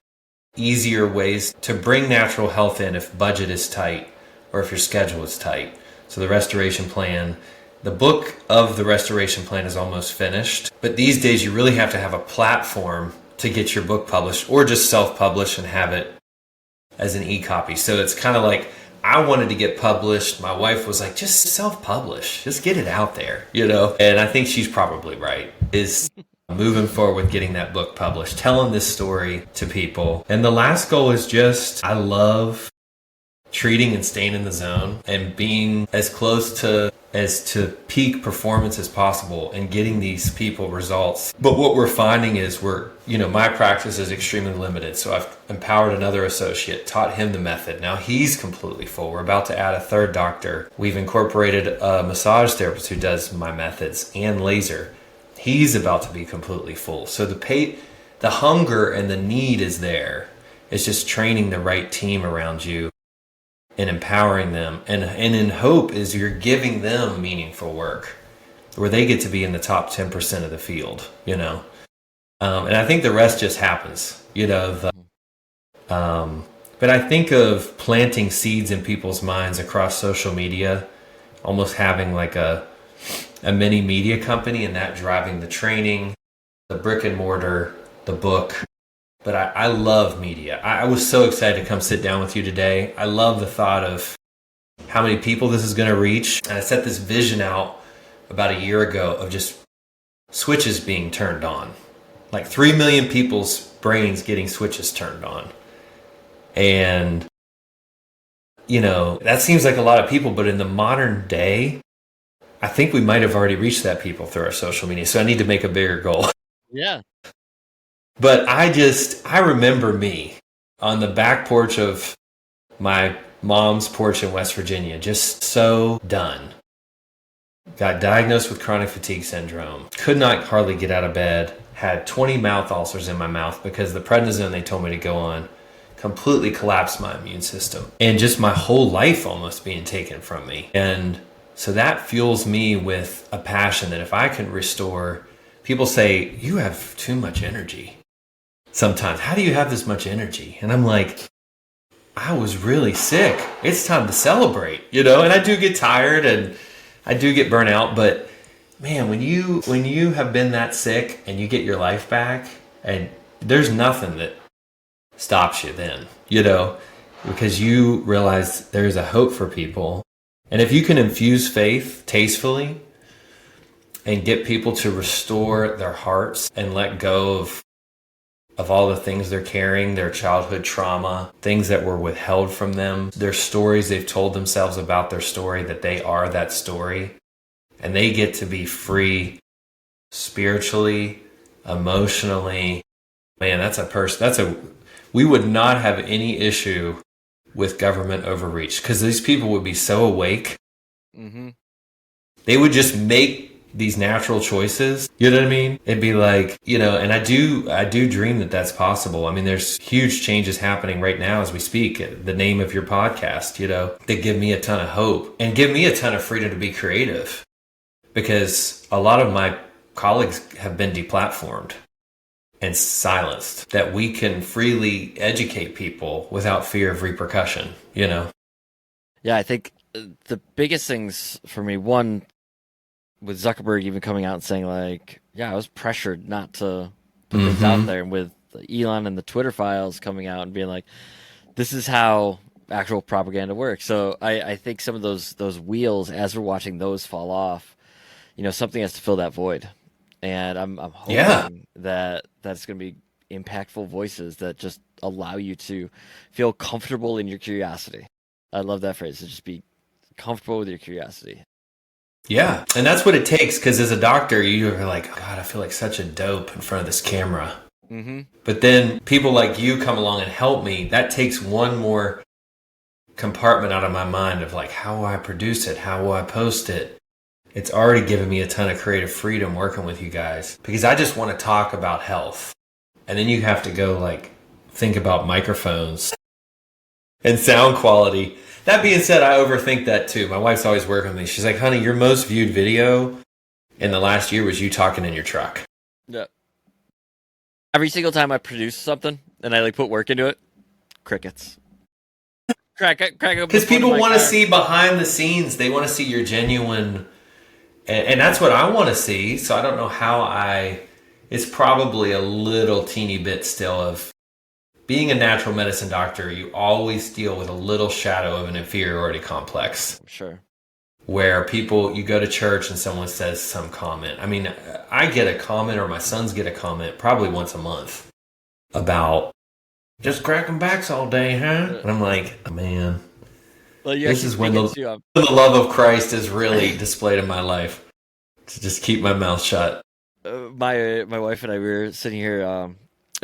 easier ways to bring natural health in if budget is tight or if your schedule is tight. So the restoration plan, the book of the restoration plan is almost finished, but these days you really have to have a platform to get your book published, or just self-publish and have it as an e-copy. So it's kind of like, I wanted to get published. My wife was like, just self-publish, just get it out there, you know? And I think she's probably right, is moving forward with getting that book published, telling this story to people. And the last goal is just, I love treating and staying in the zone and being as close to peak performance as possible and getting these people results. But what we're finding is my practice is extremely limited. So I've empowered another associate, taught him the method. Now he's completely full. We're about to add a third doctor. We've incorporated a massage therapist who does my methods and laser. He's about to be completely full. So the hunger and the need is there. It's just training the right team around you and empowering them. And in hope is you're giving them meaningful work where they get to be in the top 10% of the field, you know. And I think the rest just happens, you know. But I think of planting seeds in people's minds across social media, almost having like a mini media company, and that driving the training, the brick and mortar, the book. But I love media. I was so excited to come sit down with you today. I love the thought of how many people this is going to reach. And I set this vision out about a year ago of just switches being turned on. Like 3 million people's brains getting switches turned on. And, you know, that seems like a lot of people, but in the modern day, I think we might have already reached that people through our social media. So I need to make a bigger goal. Yeah. But I remember me on the back porch of my mom's porch in West Virginia, just so done. Got diagnosed with chronic fatigue syndrome. Could not hardly get out of bed. Had 20 mouth ulcers in my mouth because the prednisone they told me to go on completely collapsed my immune system. And just my whole life almost being taken from me. And so that fuels me with a passion that if I can restore, people say, you have too much energy. Sometimes, how do you have this much energy? And I'm like, I was really sick. It's time to celebrate, you know? And I do get tired and I do get burnt out, but man, when you have been that sick and you get your life back, and there's nothing that stops you then, you know, because you realize there's a hope for people. And if you can infuse faith tastefully and get people to restore their hearts and let go of all the things they're carrying, their childhood trauma, things that were withheld from them, their stories they've told themselves about their story, that they are that story. And they get to be free spiritually, emotionally. Man, we would not have any issue with government overreach because these people would be so awake. Mm-hmm. They would just make these natural choices. You know what I mean? It'd be like, and I do dream that that's possible. I mean, there's huge changes happening right now as we speak. The name of your podcast, that give me a ton of hope and give me a ton of freedom to be creative, because a lot of my colleagues have been deplatformed and silenced, that we can freely educate people without fear of repercussion, Yeah, I think the biggest things for me, one, with Zuckerberg even coming out and saying like, yeah, I was pressured not to put things out there, and with Elon and the Twitter files coming out and being like, this is how actual propaganda works. So I think some of those wheels, as we're watching those fall off, something has to fill that void. And I'm hoping that that's going to be impactful voices that just allow you to feel comfortable in your curiosity. I love that phrase, to just be comfortable with your curiosity. Yeah, and that's what it takes, because as a doctor, you're like, oh, God, I feel like such a dope in front of this camera. Mm-hmm. But then people like you come along and help me. That takes one more compartment out of my mind of like, how will I produce it? How will I post it? It's already given me a ton of creative freedom working with you guys, because I just want to talk about health. And then you have to go like think about microphones and sound quality. That being said, I overthink that too. My wife's always working with me. She's like, honey, your most viewed video in the last year was you talking in your truck. Yeah. Every single time I produce something and I like put work into it, crickets. Crack up. Because people want to see behind the scenes. They want to see your genuine, and that's what I want to see. So I don't know how it's probably a little teeny bit still of being a natural medicine doctor. You always deal with a little shadow of an inferiority complex. Sure. Where you go to church and someone says some comment. I mean, I get a comment, or my sons get a comment probably once a month about just cracking backs all day, huh? And I'm like, oh, man, well, this is when the love of Christ is really displayed in my life, to just keep my mouth shut. My wife and I, we were sitting here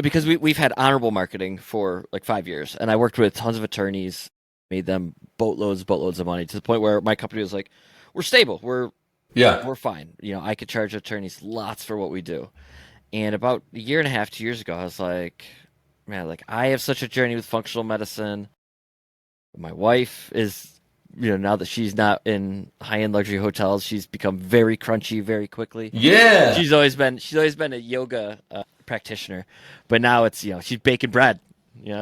because we've had honorable marketing for like 5 years, and I worked with tons of attorneys, made them boatloads of money, to the point where my company was like, we're stable, we're fine. I could charge attorneys lots for what we do. And about a year and a half, 2 years ago, I was like, man, like I have such a journey with functional medicine. My wife is, now that she's not in high-end luxury hotels, she's become very crunchy very quickly. Yeah. She's always been a yoga practitioner, but now it's, she's baking bread.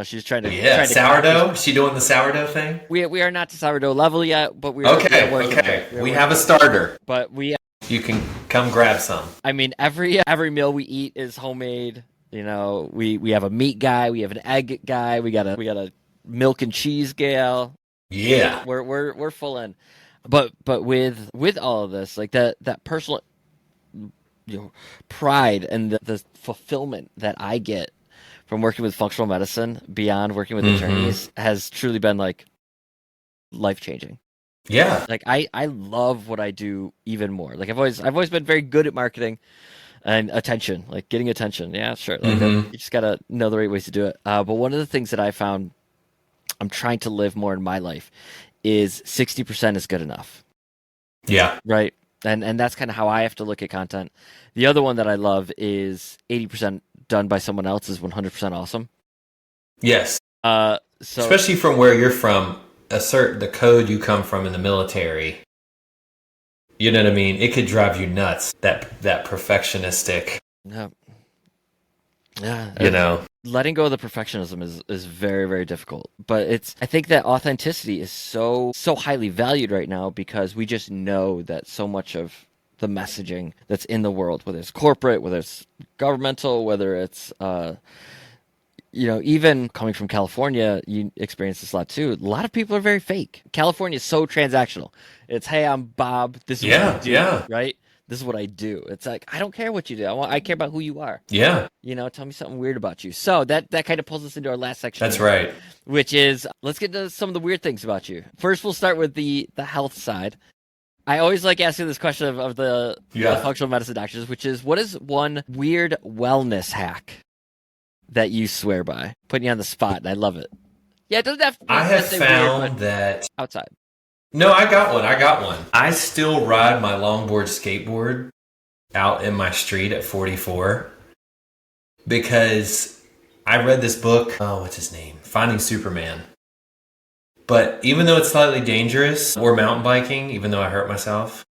She's trying to sourdough. Is she doing the sourdough thing? We are not to sourdough level yet, but we're okay. We have a starter, but you can come grab some. I mean, every meal we eat is homemade. We have a meat guy, we have an egg guy, we got a milk and cheese gal. Yeah, we're full in. But with all of this, like that personal pride and the fulfillment that I get from working with functional medicine beyond working with attorneys has truly been like life-changing. Yeah. Like I love what I do even more. Like I've always been very good at marketing and attention, like getting attention. Yeah, sure. Like you just got to know the right ways to do it. But one of the things that I found I'm trying to live more in my life is 60% is good enough. Yeah. Right. And that's kind of how I have to look at content. The other one that I love is 80% done by someone else is 100% awesome. Yes. So especially from where you're from, the code you come from in the military. You know what I mean? It could drive you nuts. That perfectionistic. Yeah. Yeah. Letting go of the perfectionism is very, very difficult. But I think that authenticity is so highly valued right now, because we just know that so much of the messaging that's in the world, whether it's corporate, whether it's governmental, whether it's even coming from California, you experience this a lot too. A lot of people are very fake. California is so transactional. It's, hey, I'm Bob. This is what I do, right? This is what I do. It's like, I don't care what you do. I care about who you are. Yeah. Tell me something weird about you. So that kind of pulls us into our last section. That's right. Which is, let's get to some of the weird things about you. First, we'll start with the health side. I always like asking this question of the functional medicine doctors, which is, what is one weird wellness hack that you swear by? Putting you on the spot, and I love it. Yeah, it doesn't have to be I have found weird, that outside. No, I got one. I still ride my longboard skateboard out in my street at 44 because I read this book. Oh, what's his name? Finding Superman. But even though it's slightly dangerous, or mountain biking, even though I hurt myself,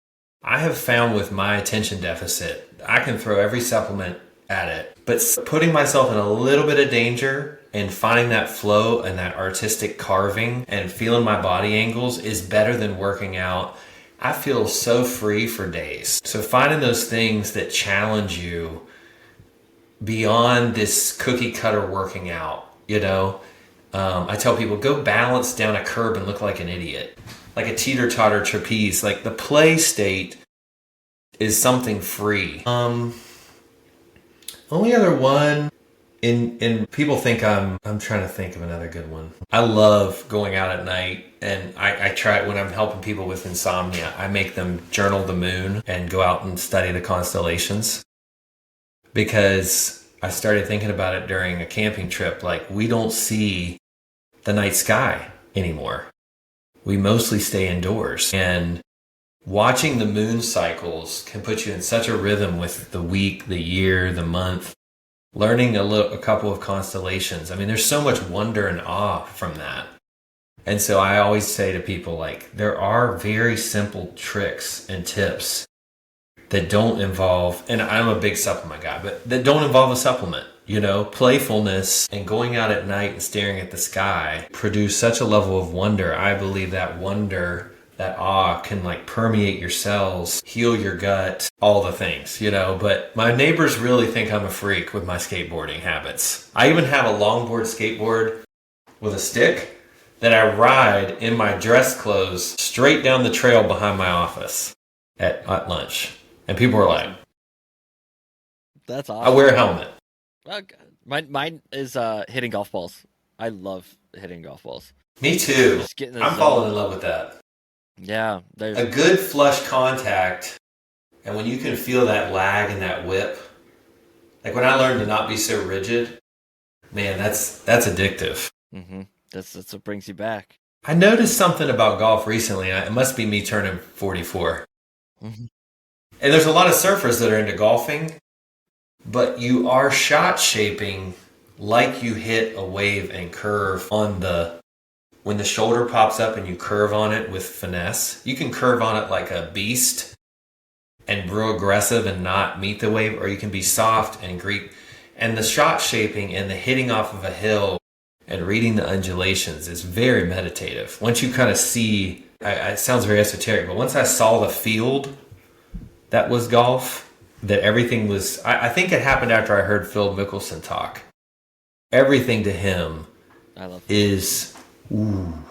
I have found with my attention deficit, I can throw every supplement at it. But putting myself in a little bit of danger and finding that flow and that artistic carving and feeling my body angles is better than working out. I feel so free for days. So finding those things that challenge you beyond this cookie cutter working out, I tell people, go balance down a curb and look like an idiot, like a teeter-totter trapeze. Like the play state is something free. Only other one, and people think I'm trying to think of another good one. I love going out at night, and I try, when I'm helping people with insomnia, I make them journal the moon and go out and study the constellations, because I started thinking about it during a camping trip. Like, we don't see the night sky anymore. We mostly stay indoors, and watching the moon cycles can put you in such a rhythm with the week, the year, the month. Learning a couple of constellations. I mean, there's so much wonder and awe from that. And so I always say to people, like, there are very simple tricks and tips that don't involve, and I'm a big supplement guy, but that don't involve a supplement. Playfulness and going out at night and staring at the sky produce such a level of wonder. I believe that wonder, that awe, can permeate your cells, heal your gut, all the things, But my neighbors really think I'm a freak with my skateboarding habits. I even have a longboard skateboard with a stick that I ride in my dress clothes straight down the trail behind my office at lunch. And people are like, that's awesome. I wear a helmet. Mine is hitting golf balls. I love hitting golf balls. Me too. I'm falling in love with that. Yeah. There's a good flush contact, and when you can feel that lag and that whip, like when I learned to not be so rigid, man, that's addictive. Mm-hmm. That's what brings you back. I noticed something about golf recently. It must be me turning 44. Mm-hmm. And there's a lot of surfers that are into golfing, but you are shot shaping like you hit a wave and curve on when the shoulder pops up and you curve on it with finesse. You can curve on it like a beast and real aggressive and not meet the wave, or you can be soft and Greek. And the shot shaping and the hitting off of a hill and reading the undulations is very meditative. Once you kind of see, it sounds very esoteric, but once I saw the field that was golf, that everything was, I think it happened after I heard Phil Mickelson talk. Everything to him is, riding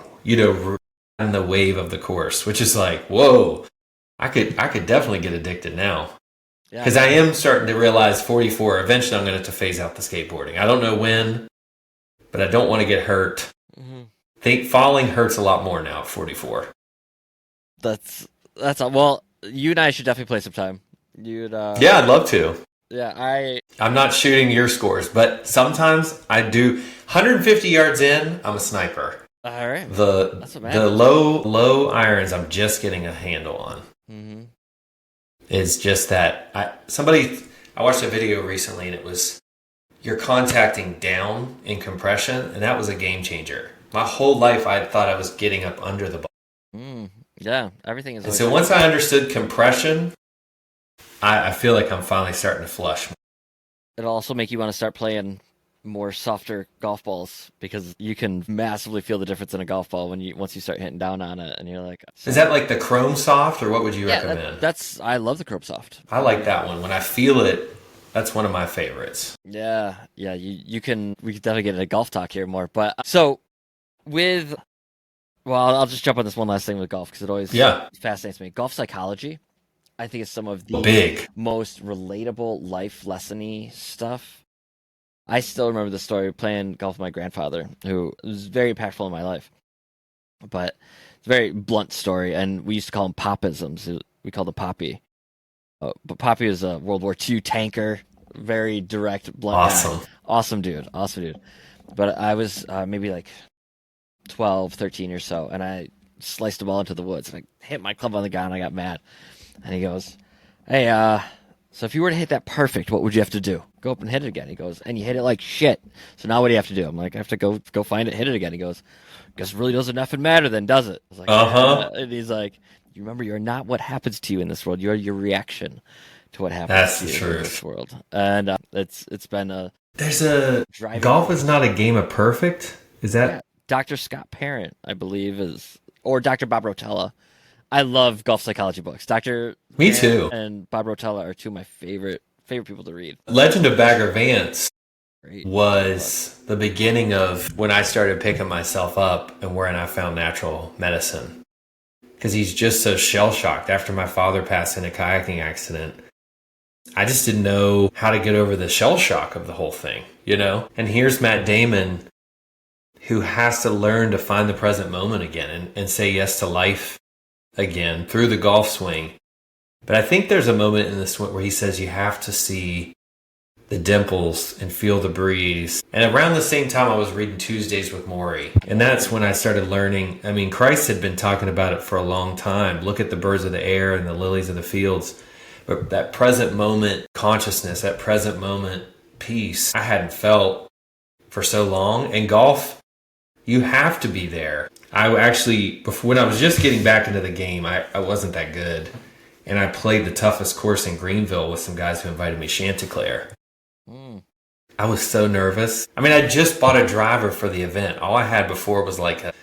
the wave of the course, which is like, whoa, I could definitely get addicted now. Because I am starting to realize 44, eventually I'm going to have to phase out the skateboarding. I don't know when, but I don't want to get hurt. Mm-hmm. Falling hurts a lot more now at 44. That's well, you and I should definitely play sometime. Yeah, I'd love to. Yeah, I'm not shooting your scores, but sometimes I do. 150 yards in, I'm a sniper. All right. The low irons I'm just getting a handle on. Mm-hmm. It's just that I watched a video recently, and it was, you're contacting down in compression, and that was a game changer. My whole life I thought I was getting up under the ball. Yeah, everything is. And so once I understood compression, I feel like I'm finally starting to flush. It'll also make you want to start playing more softer golf balls, because you can massively feel the difference in a golf ball once you start hitting down on it, and you're like, is that like the Chrome Soft, or what would you recommend? I love the Chrome Soft. I like that one. When I feel it, That's one of my favorites. Yeah. We can definitely get into golf talk here more. But so with, well, I'll just jump on this one last thing with golf because it always fascinates me. Golf psychology, I think, is some of the most relatable life lesson-y stuff. I still remember the story of playing golf with my grandfather, who was very impactful in my life. But it's a very blunt story, and we used to call him Popisms. We called him Poppy. But Poppy was a World War II tanker, very direct, blunt guy. Awesome dude. But I was maybe like 12, 13 or so, and I sliced the ball into the woods. And I hit my club on the ground, and I got mad. And he goes, hey, so if you were to hit that perfect, what would you have to do? Go up and hit it again. He goes, and you hit it like shit. So now what do you have to do? I'm like, I have to go find it, hit it again. He goes, guess it really doesn't effing matter then, does it? I was like, And he's like, you remember, you're not what happens to you in this world. You're your reaction to what happens to you in this world. And it's been golf is not a game of perfect. Is that? Yeah. Dr. Scott Parent, I believe, or Dr. Bob Rotella. I love golf psychology books. Me too. And Bob Rotella are two of my favorite people to read. Legend of Bagger Vance was the beginning of when I started picking myself up and wherein I found natural medicine. Because he's just so shell-shocked after my father passed in a kayaking accident. I just didn't know how to get over the shell shock of the whole thing, you know? And here's Matt Damon, who has to learn to find the present moment again and say yes to life again through the golf swing. But I think there's a moment in the swing where he says you have to see the dimples and feel the breeze. And around the same time, I was reading Tuesdays with Morrie. And that's when I started learning. I mean, Christ had been talking about it for a long time. Look at the birds of the air and the lilies of the fields. But that present moment consciousness, that present moment peace, I hadn't felt for so long. And golf, you have to be there. I actually, when I was just getting back into the game, I wasn't that good. And I played the toughest course in Greenville with some guys who invited me Chanticleer. I was so nervous. I mean, I just bought a driver for the event. All I had before was like a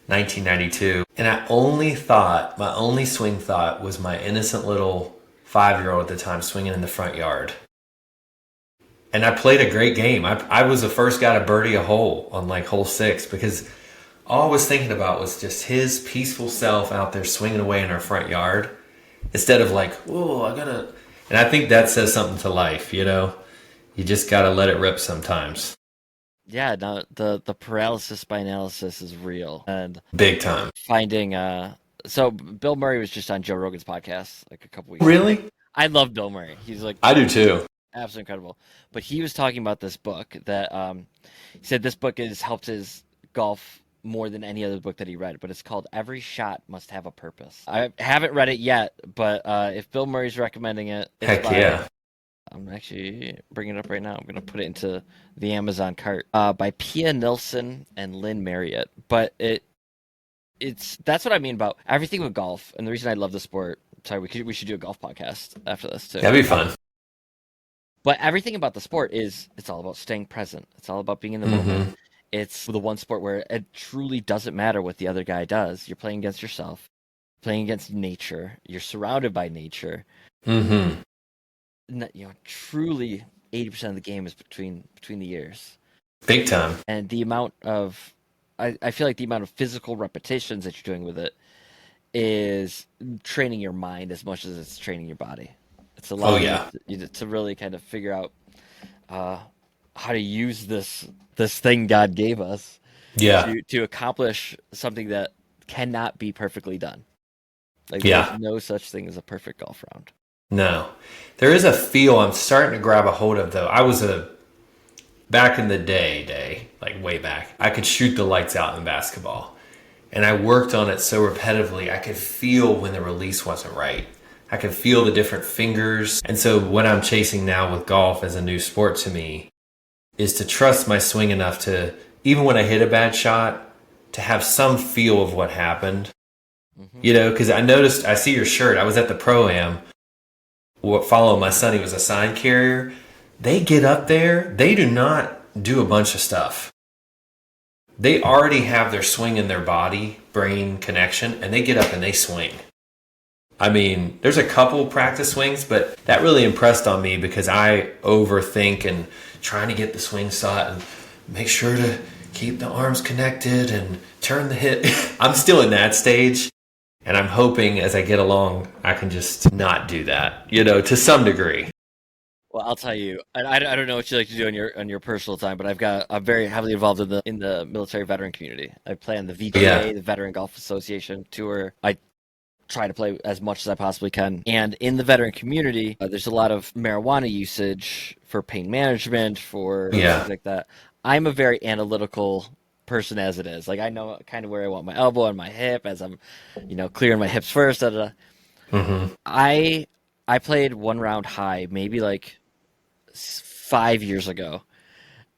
1992. And my only swing thought was my innocent little 5-year-old at the time swinging in the front yard. And I played a great game. I was the first guy to birdie a hole on like hole 6 because all I was thinking about was just his peaceful self out there swinging away in our front yard instead of like, whoa, And I think that says something to life, you know? You just got to let it rip sometimes. Yeah, no, the paralysis by analysis is real. And big time. Finding, so Bill Murray was just on Joe Rogan's podcast like a couple weeks Really? ago. I love Bill Murray. He's like, I do too. Absolutely incredible. But he was talking about this book that he said this book has helped his golf more than any other book that he read, but it's called Every Shot Must Have a Purpose. I haven't read it yet, but if Bill Murray's recommending it, heck yeah. I'm actually bringing it up right now. I'm going to put it into the Amazon cart by Pia Nilsson and Lynn Marriott. But that's what I mean about everything with golf, and the reason I love the sport. Sorry, we should do a golf podcast after this too. That'd be fun. But everything about the sport it's all about staying present. It's all about being in the moment. It's the one sport where it truly doesn't matter what the other guy does. You're playing against yourself, playing against nature. You're surrounded by nature. Mm-hmm. Truly 80% of the game is between the ears. Big time. And the amount of, I feel like the amount of physical repetitions that you're doing with it is training your mind as much as it's training your body. It's allowing you to really kind of figure out how to use this thing God gave us to accomplish something that cannot be perfectly done. Like there's no such thing as a perfect golf round. No. There is a feel I'm starting to grab a hold of, though. I was back in the day, like way back, I could shoot the lights out in basketball. And I worked on it so repetitively, I could feel when the release wasn't right. I could feel the different fingers. And so what I'm chasing now with golf as a new sport to me is to trust my swing enough to, even when I hit a bad shot, to have some feel of what happened. Mm-hmm. You know, because I see your shirt. I was at the Pro-Am. Following my son, he was a sign carrier. They get up there, they do not do a bunch of stuff. They already have their swing in their body, brain connection, and they get up and they swing. I mean, there's a couple practice swings, but that really impressed on me because I overthink and trying to get the swing shot and make sure to keep the arms connected and turn the hip. I'm still in that stage, and I'm hoping as I get along, I can just not do that, to some degree. Well, I'll tell you, I don't know what you like to do on your personal time, but I'm very heavily involved in the military veteran community. I play on the VGA, the Veteran Golf Association tour. I try to play as much as I possibly can. And in the veteran community, there's a lot of marijuana usage for pain management, for things like that. I'm a very analytical person as it is. Like, I know kind of where I want my elbow and my hip as I'm, clearing my hips first. Mm-hmm. I played one round high, maybe like 5 years ago.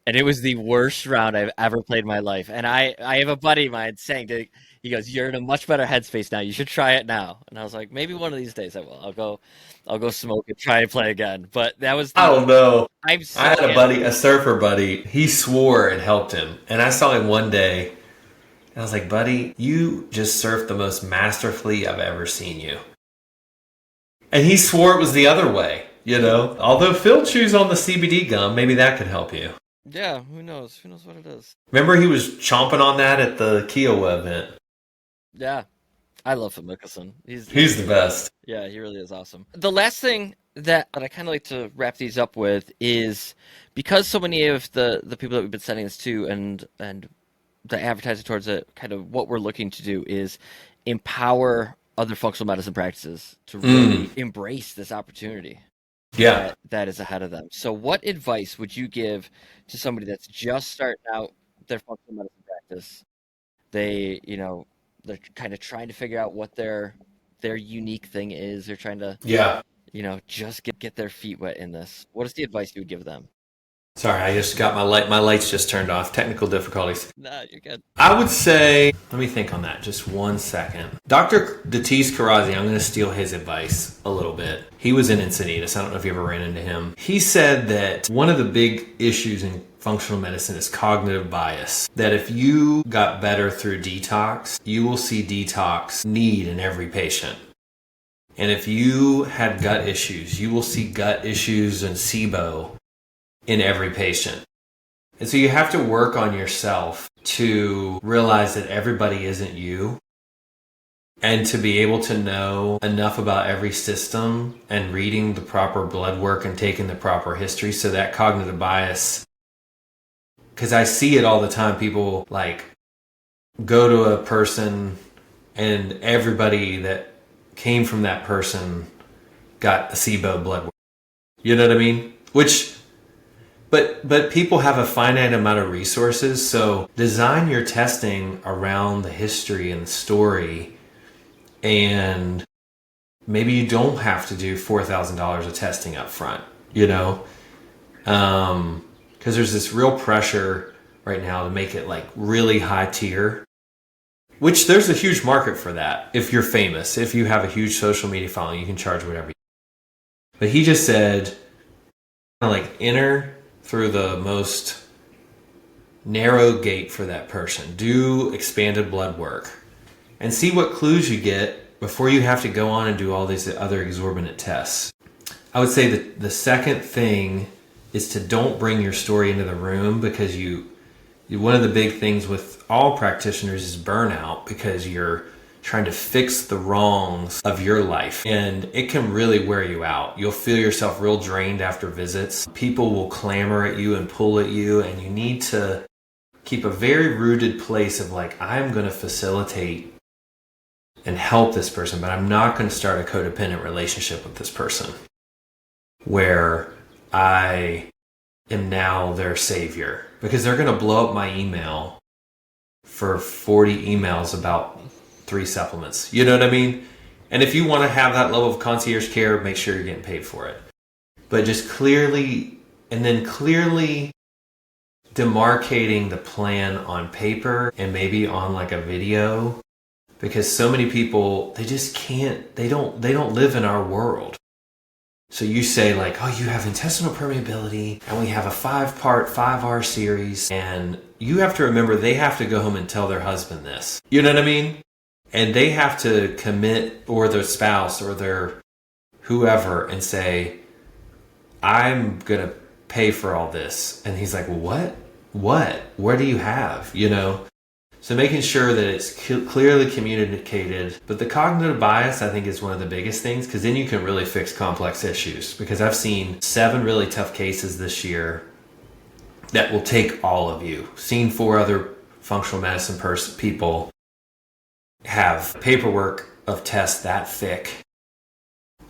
And it was the worst round I've ever played in my life. And I have a buddy of mine saying, he goes, "You're in a much better headspace now. You should try it now." And I was like, maybe one of these days I will. I'll go smoke and try and play again. But that was I don't know. I had a surfer buddy. He swore it helped him. And I saw him one day. And I was like, buddy, you just surfed the most masterfully I've ever seen you. And he swore it was the other way, Although Phil chews on the CBD gum, maybe that could help you. Yeah, who knows? Who knows what it is? Remember he was chomping on that at the Kiowa event? Yeah. I love Phil Mickelson. He's the best. Yeah, he really is awesome. The last thing that I kind of like to wrap these up with is, because so many of the people that we've been sending this to and the advertising towards it, kind of what we're looking to do is empower other functional medicine practices to really embrace this opportunity that is ahead of them. So what advice would you give to somebody that's just starting out their functional medicine practice? They're kind of trying to figure out what their unique thing is. They're trying to just get their feet wet in this. What is the advice you would give them? Sorry, I just got my lights just turned off. Technical difficulties. No, you're good. I would say, let me think on that just 1 second. Dr. Datis Karazi, I'm going to steal his advice a little bit. He was in Encinitas. I don't know if you ever ran into him. He said that one of the big issues in functional medicine is cognitive bias. That if you got better through detox, you will see detox need in every patient. And if you had gut issues, you will see gut issues and SIBO in every patient. And so you have to work on yourself to realize that everybody isn't you, and to be able to know enough about every system and reading the proper blood work and taking the proper history, so that cognitive bias, because I see it all the time. People like go to a person and everybody that came from that person got a SIBO blood work. You know what I mean? But people have a finite amount of resources, so design your testing around the history and the story, and maybe you don't have to do $4,000 of testing up front, because there's this real pressure right now to make it like really high tier, which there's a huge market for that. If you're famous, if you have a huge social media following, you can charge whatever. But he just said, enter through the most narrow gate for that person. Do expanded blood work and see what clues you get before you have to go on and do all these other exorbitant tests. I would say that the second thing is to don't bring your story into the room, because one of the big things with all practitioners is burnout, because you're trying to fix the wrongs of your life, and it can really wear you out. You'll feel yourself real drained after visits. People will clamor at you and pull at you, and you need to keep a very rooted place of I'm going to facilitate and help this person, but I'm not going to start a codependent relationship with this person where I am now their savior, because they're going to blow up my email for 40 emails about 3 supplements. You know what I mean? And if you want to have that level of concierge care, make sure you're getting paid for it. But just clearly demarcating the plan on paper and maybe on a video, because so many people, they just can't, they don't live in our world. So you say you have intestinal permeability and we have a 5-part 5R series, and you have to remember they have to go home and tell their husband this. You know what I mean? And they have to commit, or their spouse or their whoever, and say, I'm going to pay for all this. And he's like, well, what do you have? So making sure that it's clearly communicated. But the cognitive bias, I think, is one of the biggest things, because then you can really fix complex issues. Because I've seen 7 really tough cases this year that will take all of you. Seen 4 other functional medicine people have paperwork of tests that thick,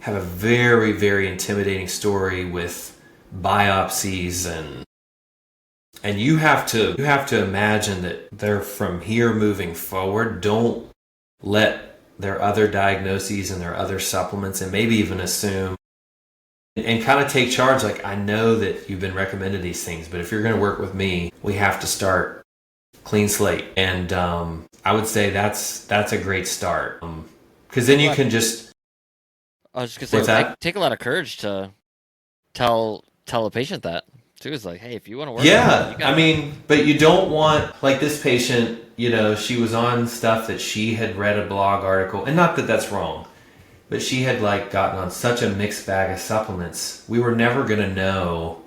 have a very, very intimidating story with biopsies, and you have to imagine that they're from here moving forward. Don't let their other diagnoses and their other supplements, and maybe even assume, and kind of take charge. Like, I know that you've been recommended these things, but if you're going to work with me, we have to start clean slate. And I would say that's a great start, because then you can just. I was just gonna say, take a lot of courage to tell a patient that too. Is like, hey, if you want to work, yeah, I mean, but you don't want, like, this patient. She was on stuff that she had read a blog article, and not that that's wrong, but she had gotten on such a mixed bag of supplements. We were never gonna know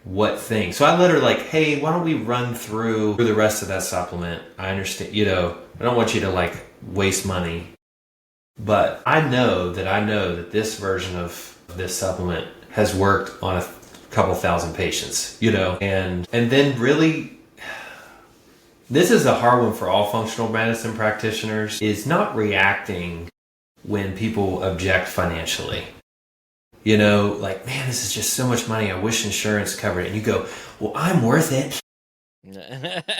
what thing. So I let her hey, why don't we run through the rest of that supplement? I understand, I don't want you to waste money, but I know that this version of this supplement has worked on a couple thousand patients, and then really, this is a hard one for all functional medicine practitioners, is not reacting when people object financially. Man, this is just so much money. I wish insurance covered it. And you go, well, I'm worth it.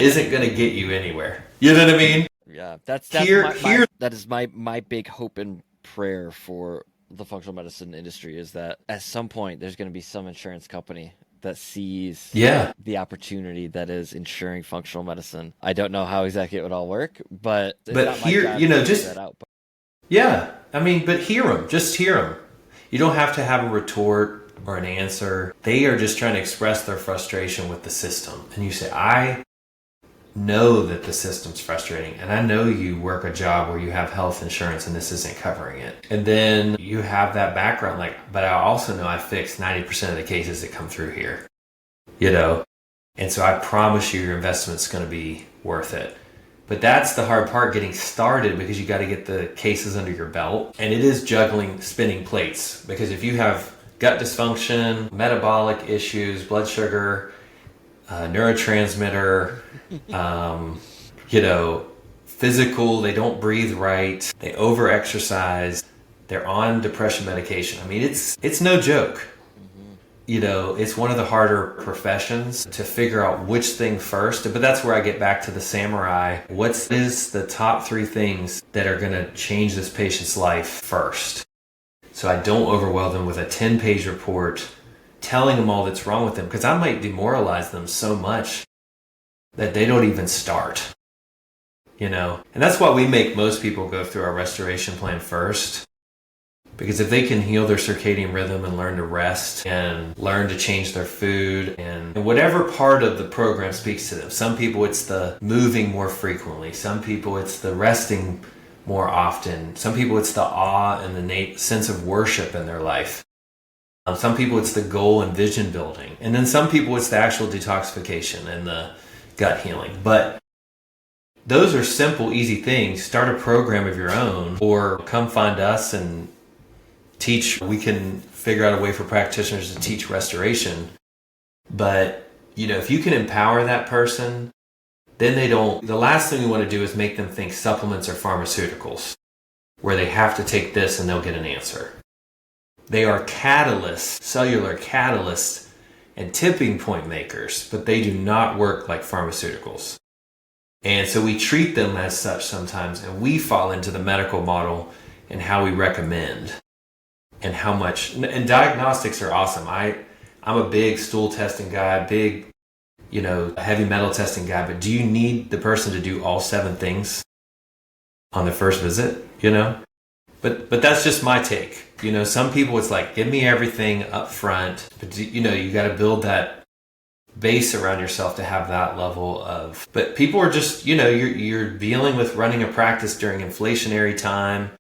Isn't going to get you anywhere. You know what I mean? Yeah, that is my big hope and prayer for the functional medicine industry, is that at some point there's going to be some insurance company that sees the opportunity that is insuring functional medicine. I don't know how exactly it would all work, but here, just that out. Yeah, I mean, but hear them. Just hear them. You don't have to have a retort or an answer. They are just trying to express their frustration with the system. And you say, I know that the system's frustrating, and I know you work a job where you have health insurance and this isn't covering it. And then you have that background, but I also know I fix 90% of the cases that come through here. And so I promise you your investment's going to be worth it. But that's the hard part, getting started, because you got to get the cases under your belt. And it is spinning plates, because if you have gut dysfunction, metabolic issues, blood sugar, neurotransmitter, physical, they don't breathe right, they over-exercise, they're on depression medication. I mean, it's no joke. It's one of the harder professions to figure out which thing first. But that's where I get back to the samurai. What is the top 3 things that are going to change this patient's life first? So I don't overwhelm them with a 10-page report telling them all that's wrong with them, because I might demoralize them so much that they don't even start. And that's why we make most people go through our restoration plan first. Because if they can heal their circadian rhythm and learn to rest and learn to change their food and whatever part of the program speaks to them. Some people it's the moving more frequently. Some people it's the resting more often. Some people it's the awe and the innate sense of worship in their life. Some people it's the goal and vision building. And then some people it's the actual detoxification and the gut healing. But those are simple, easy things. Start a program of your own, or come find us and teach. We can figure out a way for practitioners to teach restoration. But, if you can empower that person, then the last thing we want to do is make them think supplements are pharmaceuticals, where they have to take this and they'll get an answer. They are catalysts, cellular catalysts, and tipping point makers, but they do not work like pharmaceuticals. And so we treat them as such sometimes, and we fall into the medical model and how we recommend. And how much, and diagnostics are awesome. I'm a big stool testing guy, big, heavy metal testing guy, but do you need the person to do all 7 things on the first visit, But that's just my take. Some people it's give me everything up front, but you got to build that base around yourself to have that level of, but people are just, you're dealing with running a practice during inflationary time.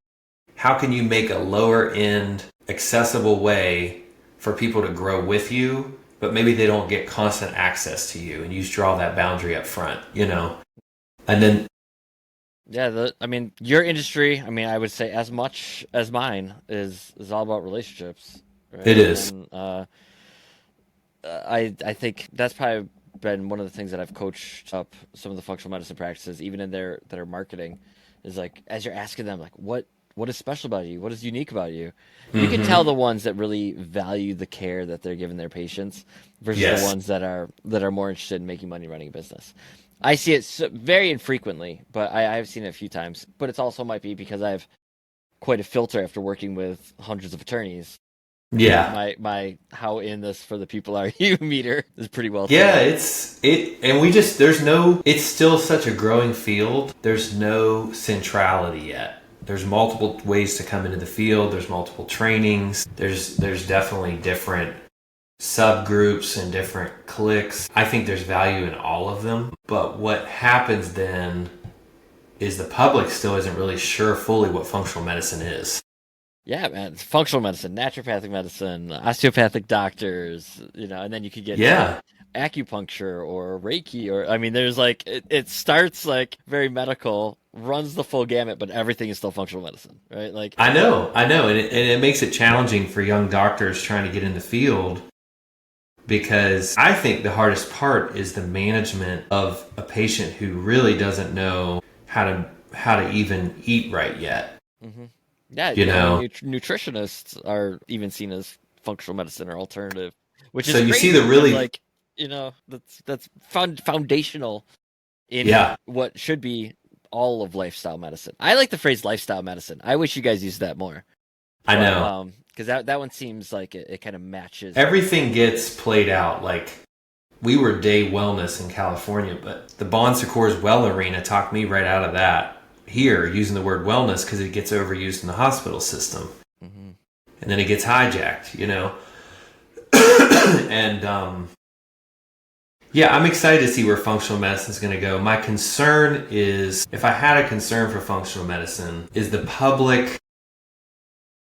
How can you make a lower end accessible way for people to grow with you, but maybe they don't get constant access to you, and you just draw that boundary up front, and then Yeah, your industry, I would say as much as mine is all about relationships. Right? it is. And, I think that's probably been one of the things that I've coached up some of the functional medicine practices, even in their marketing, is like, as you're asking them, like, what is special about you? What is unique about you? You can tell the ones that really value the care that they're giving their patients versus Yes. the ones that are more interested in making money running a business. I see it very infrequently, but I've seen it a few times. But it also might be because I have quite a filter after working with hundreds of attorneys. Yeah. My how in this for the people are you meter is pretty well. Yeah, it's still such a growing field. There's no centrality yet. There's multiple ways to come into the field. There's multiple trainings. There's definitely different subgroups and different cliques. I think there's value in all of them. But what happens then is the public still isn't really sure fully what functional medicine is. Yeah, man. It's functional medicine, naturopathic medicine, osteopathic doctors, and then you could get acupuncture or Reiki, or there's like it starts like very medical, runs the full gamut, but everything is still functional medicine, right? Like I know, and it makes it challenging for young doctors trying to get in the field, because I think the hardest part is the management of a patient who really doesn't know how to even eat right yet. Mm-hmm. Yeah, nutritionists are even seen as functional medicine or alternative, which is so you crazy see the really like that's foundational in what should be all of lifestyle medicine. I like the phrase lifestyle medicine. I wish you guys used that more. I know, because that one seems like it kind of matches. Everything gets played out. Like, we were day wellness in California, but the Bon Secours Well Arena talked me right out of that. Here, using the word wellness, because it gets overused in the hospital system. Mm-hmm. And then it gets hijacked, and I'm excited to see where functional medicine is going to go. My concern is, if I had a concern for functional medicine, is the public,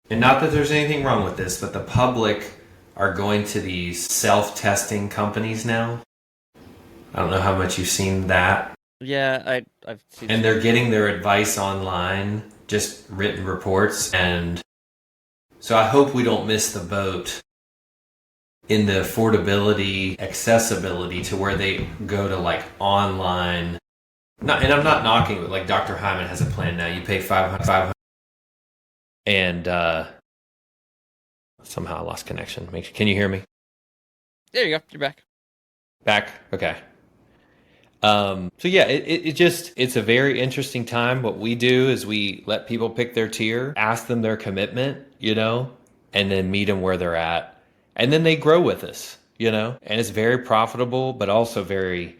and not that there's anything wrong with this, but the public are going to these self-testing companies now. I don't know how much you've seen that. Yeah, I've seen. And they're getting their advice online, just written reports. And so I hope we don't miss the boat in the affordability, accessibility to where they go to like online. And I'm not knocking it, like Dr. Hyman has a plan now. You pay $500. And somehow I lost connection. Can you hear me? There you go. You're back. Back? Okay. So yeah, it's a very interesting time. What we do is we let people pick their tier, ask them their commitment, and then meet them where they're at. And then they grow with us, and it's very profitable, but also very,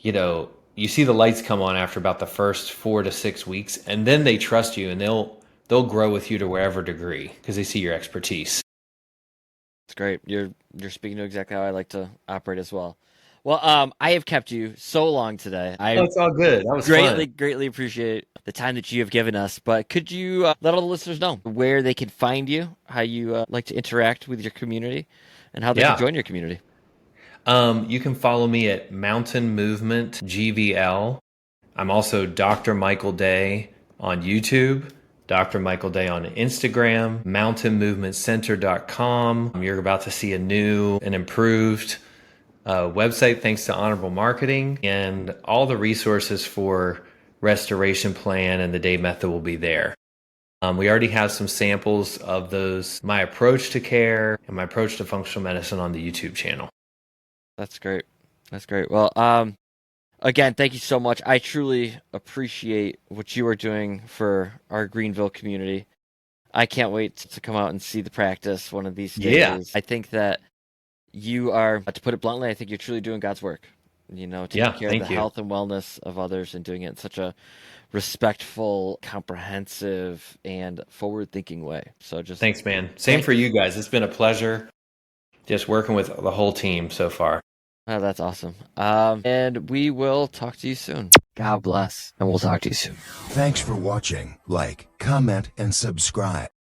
you see the lights come on after about the first 4 to 6 weeks, and then they trust you, and they'll grow with you to wherever degree because they see your expertise. It's great. You're speaking to exactly how I like to operate as well. Well, I have kept you so long today. It's all good. That was greatly appreciate the time that you have given us. But could you let all the listeners know where they can find you, how you like to interact with your community, and how they can join your community? You can follow me at Mountain Movement GVL. I'm also Dr. Michael Day on YouTube, Dr. Michael Day on Instagram, mountainmovementcenter.com. You're about to see a new and improved website thanks to Honorable Marketing, and all the resources for Restoration Plan and the Day Method will be there. We already have some samples of those, my approach to care and my approach to functional medicine on the YouTube channel. That's great. Well, again, thank you so much. I truly appreciate what you are doing for our Greenville community. I can't wait to come out and see the practice one of these days. Yeah. I think that you are, to put it bluntly, I think you're truly doing God's work, taking care of the health and wellness of others and doing it in such a respectful, comprehensive, and forward-thinking way. So just thanks, man. Same for you guys. It's been a pleasure just working with the whole team so far. Oh, that's awesome. And we will talk to you soon. God bless, and we'll talk to you soon. Thanks for watching. Like, comment, and subscribe.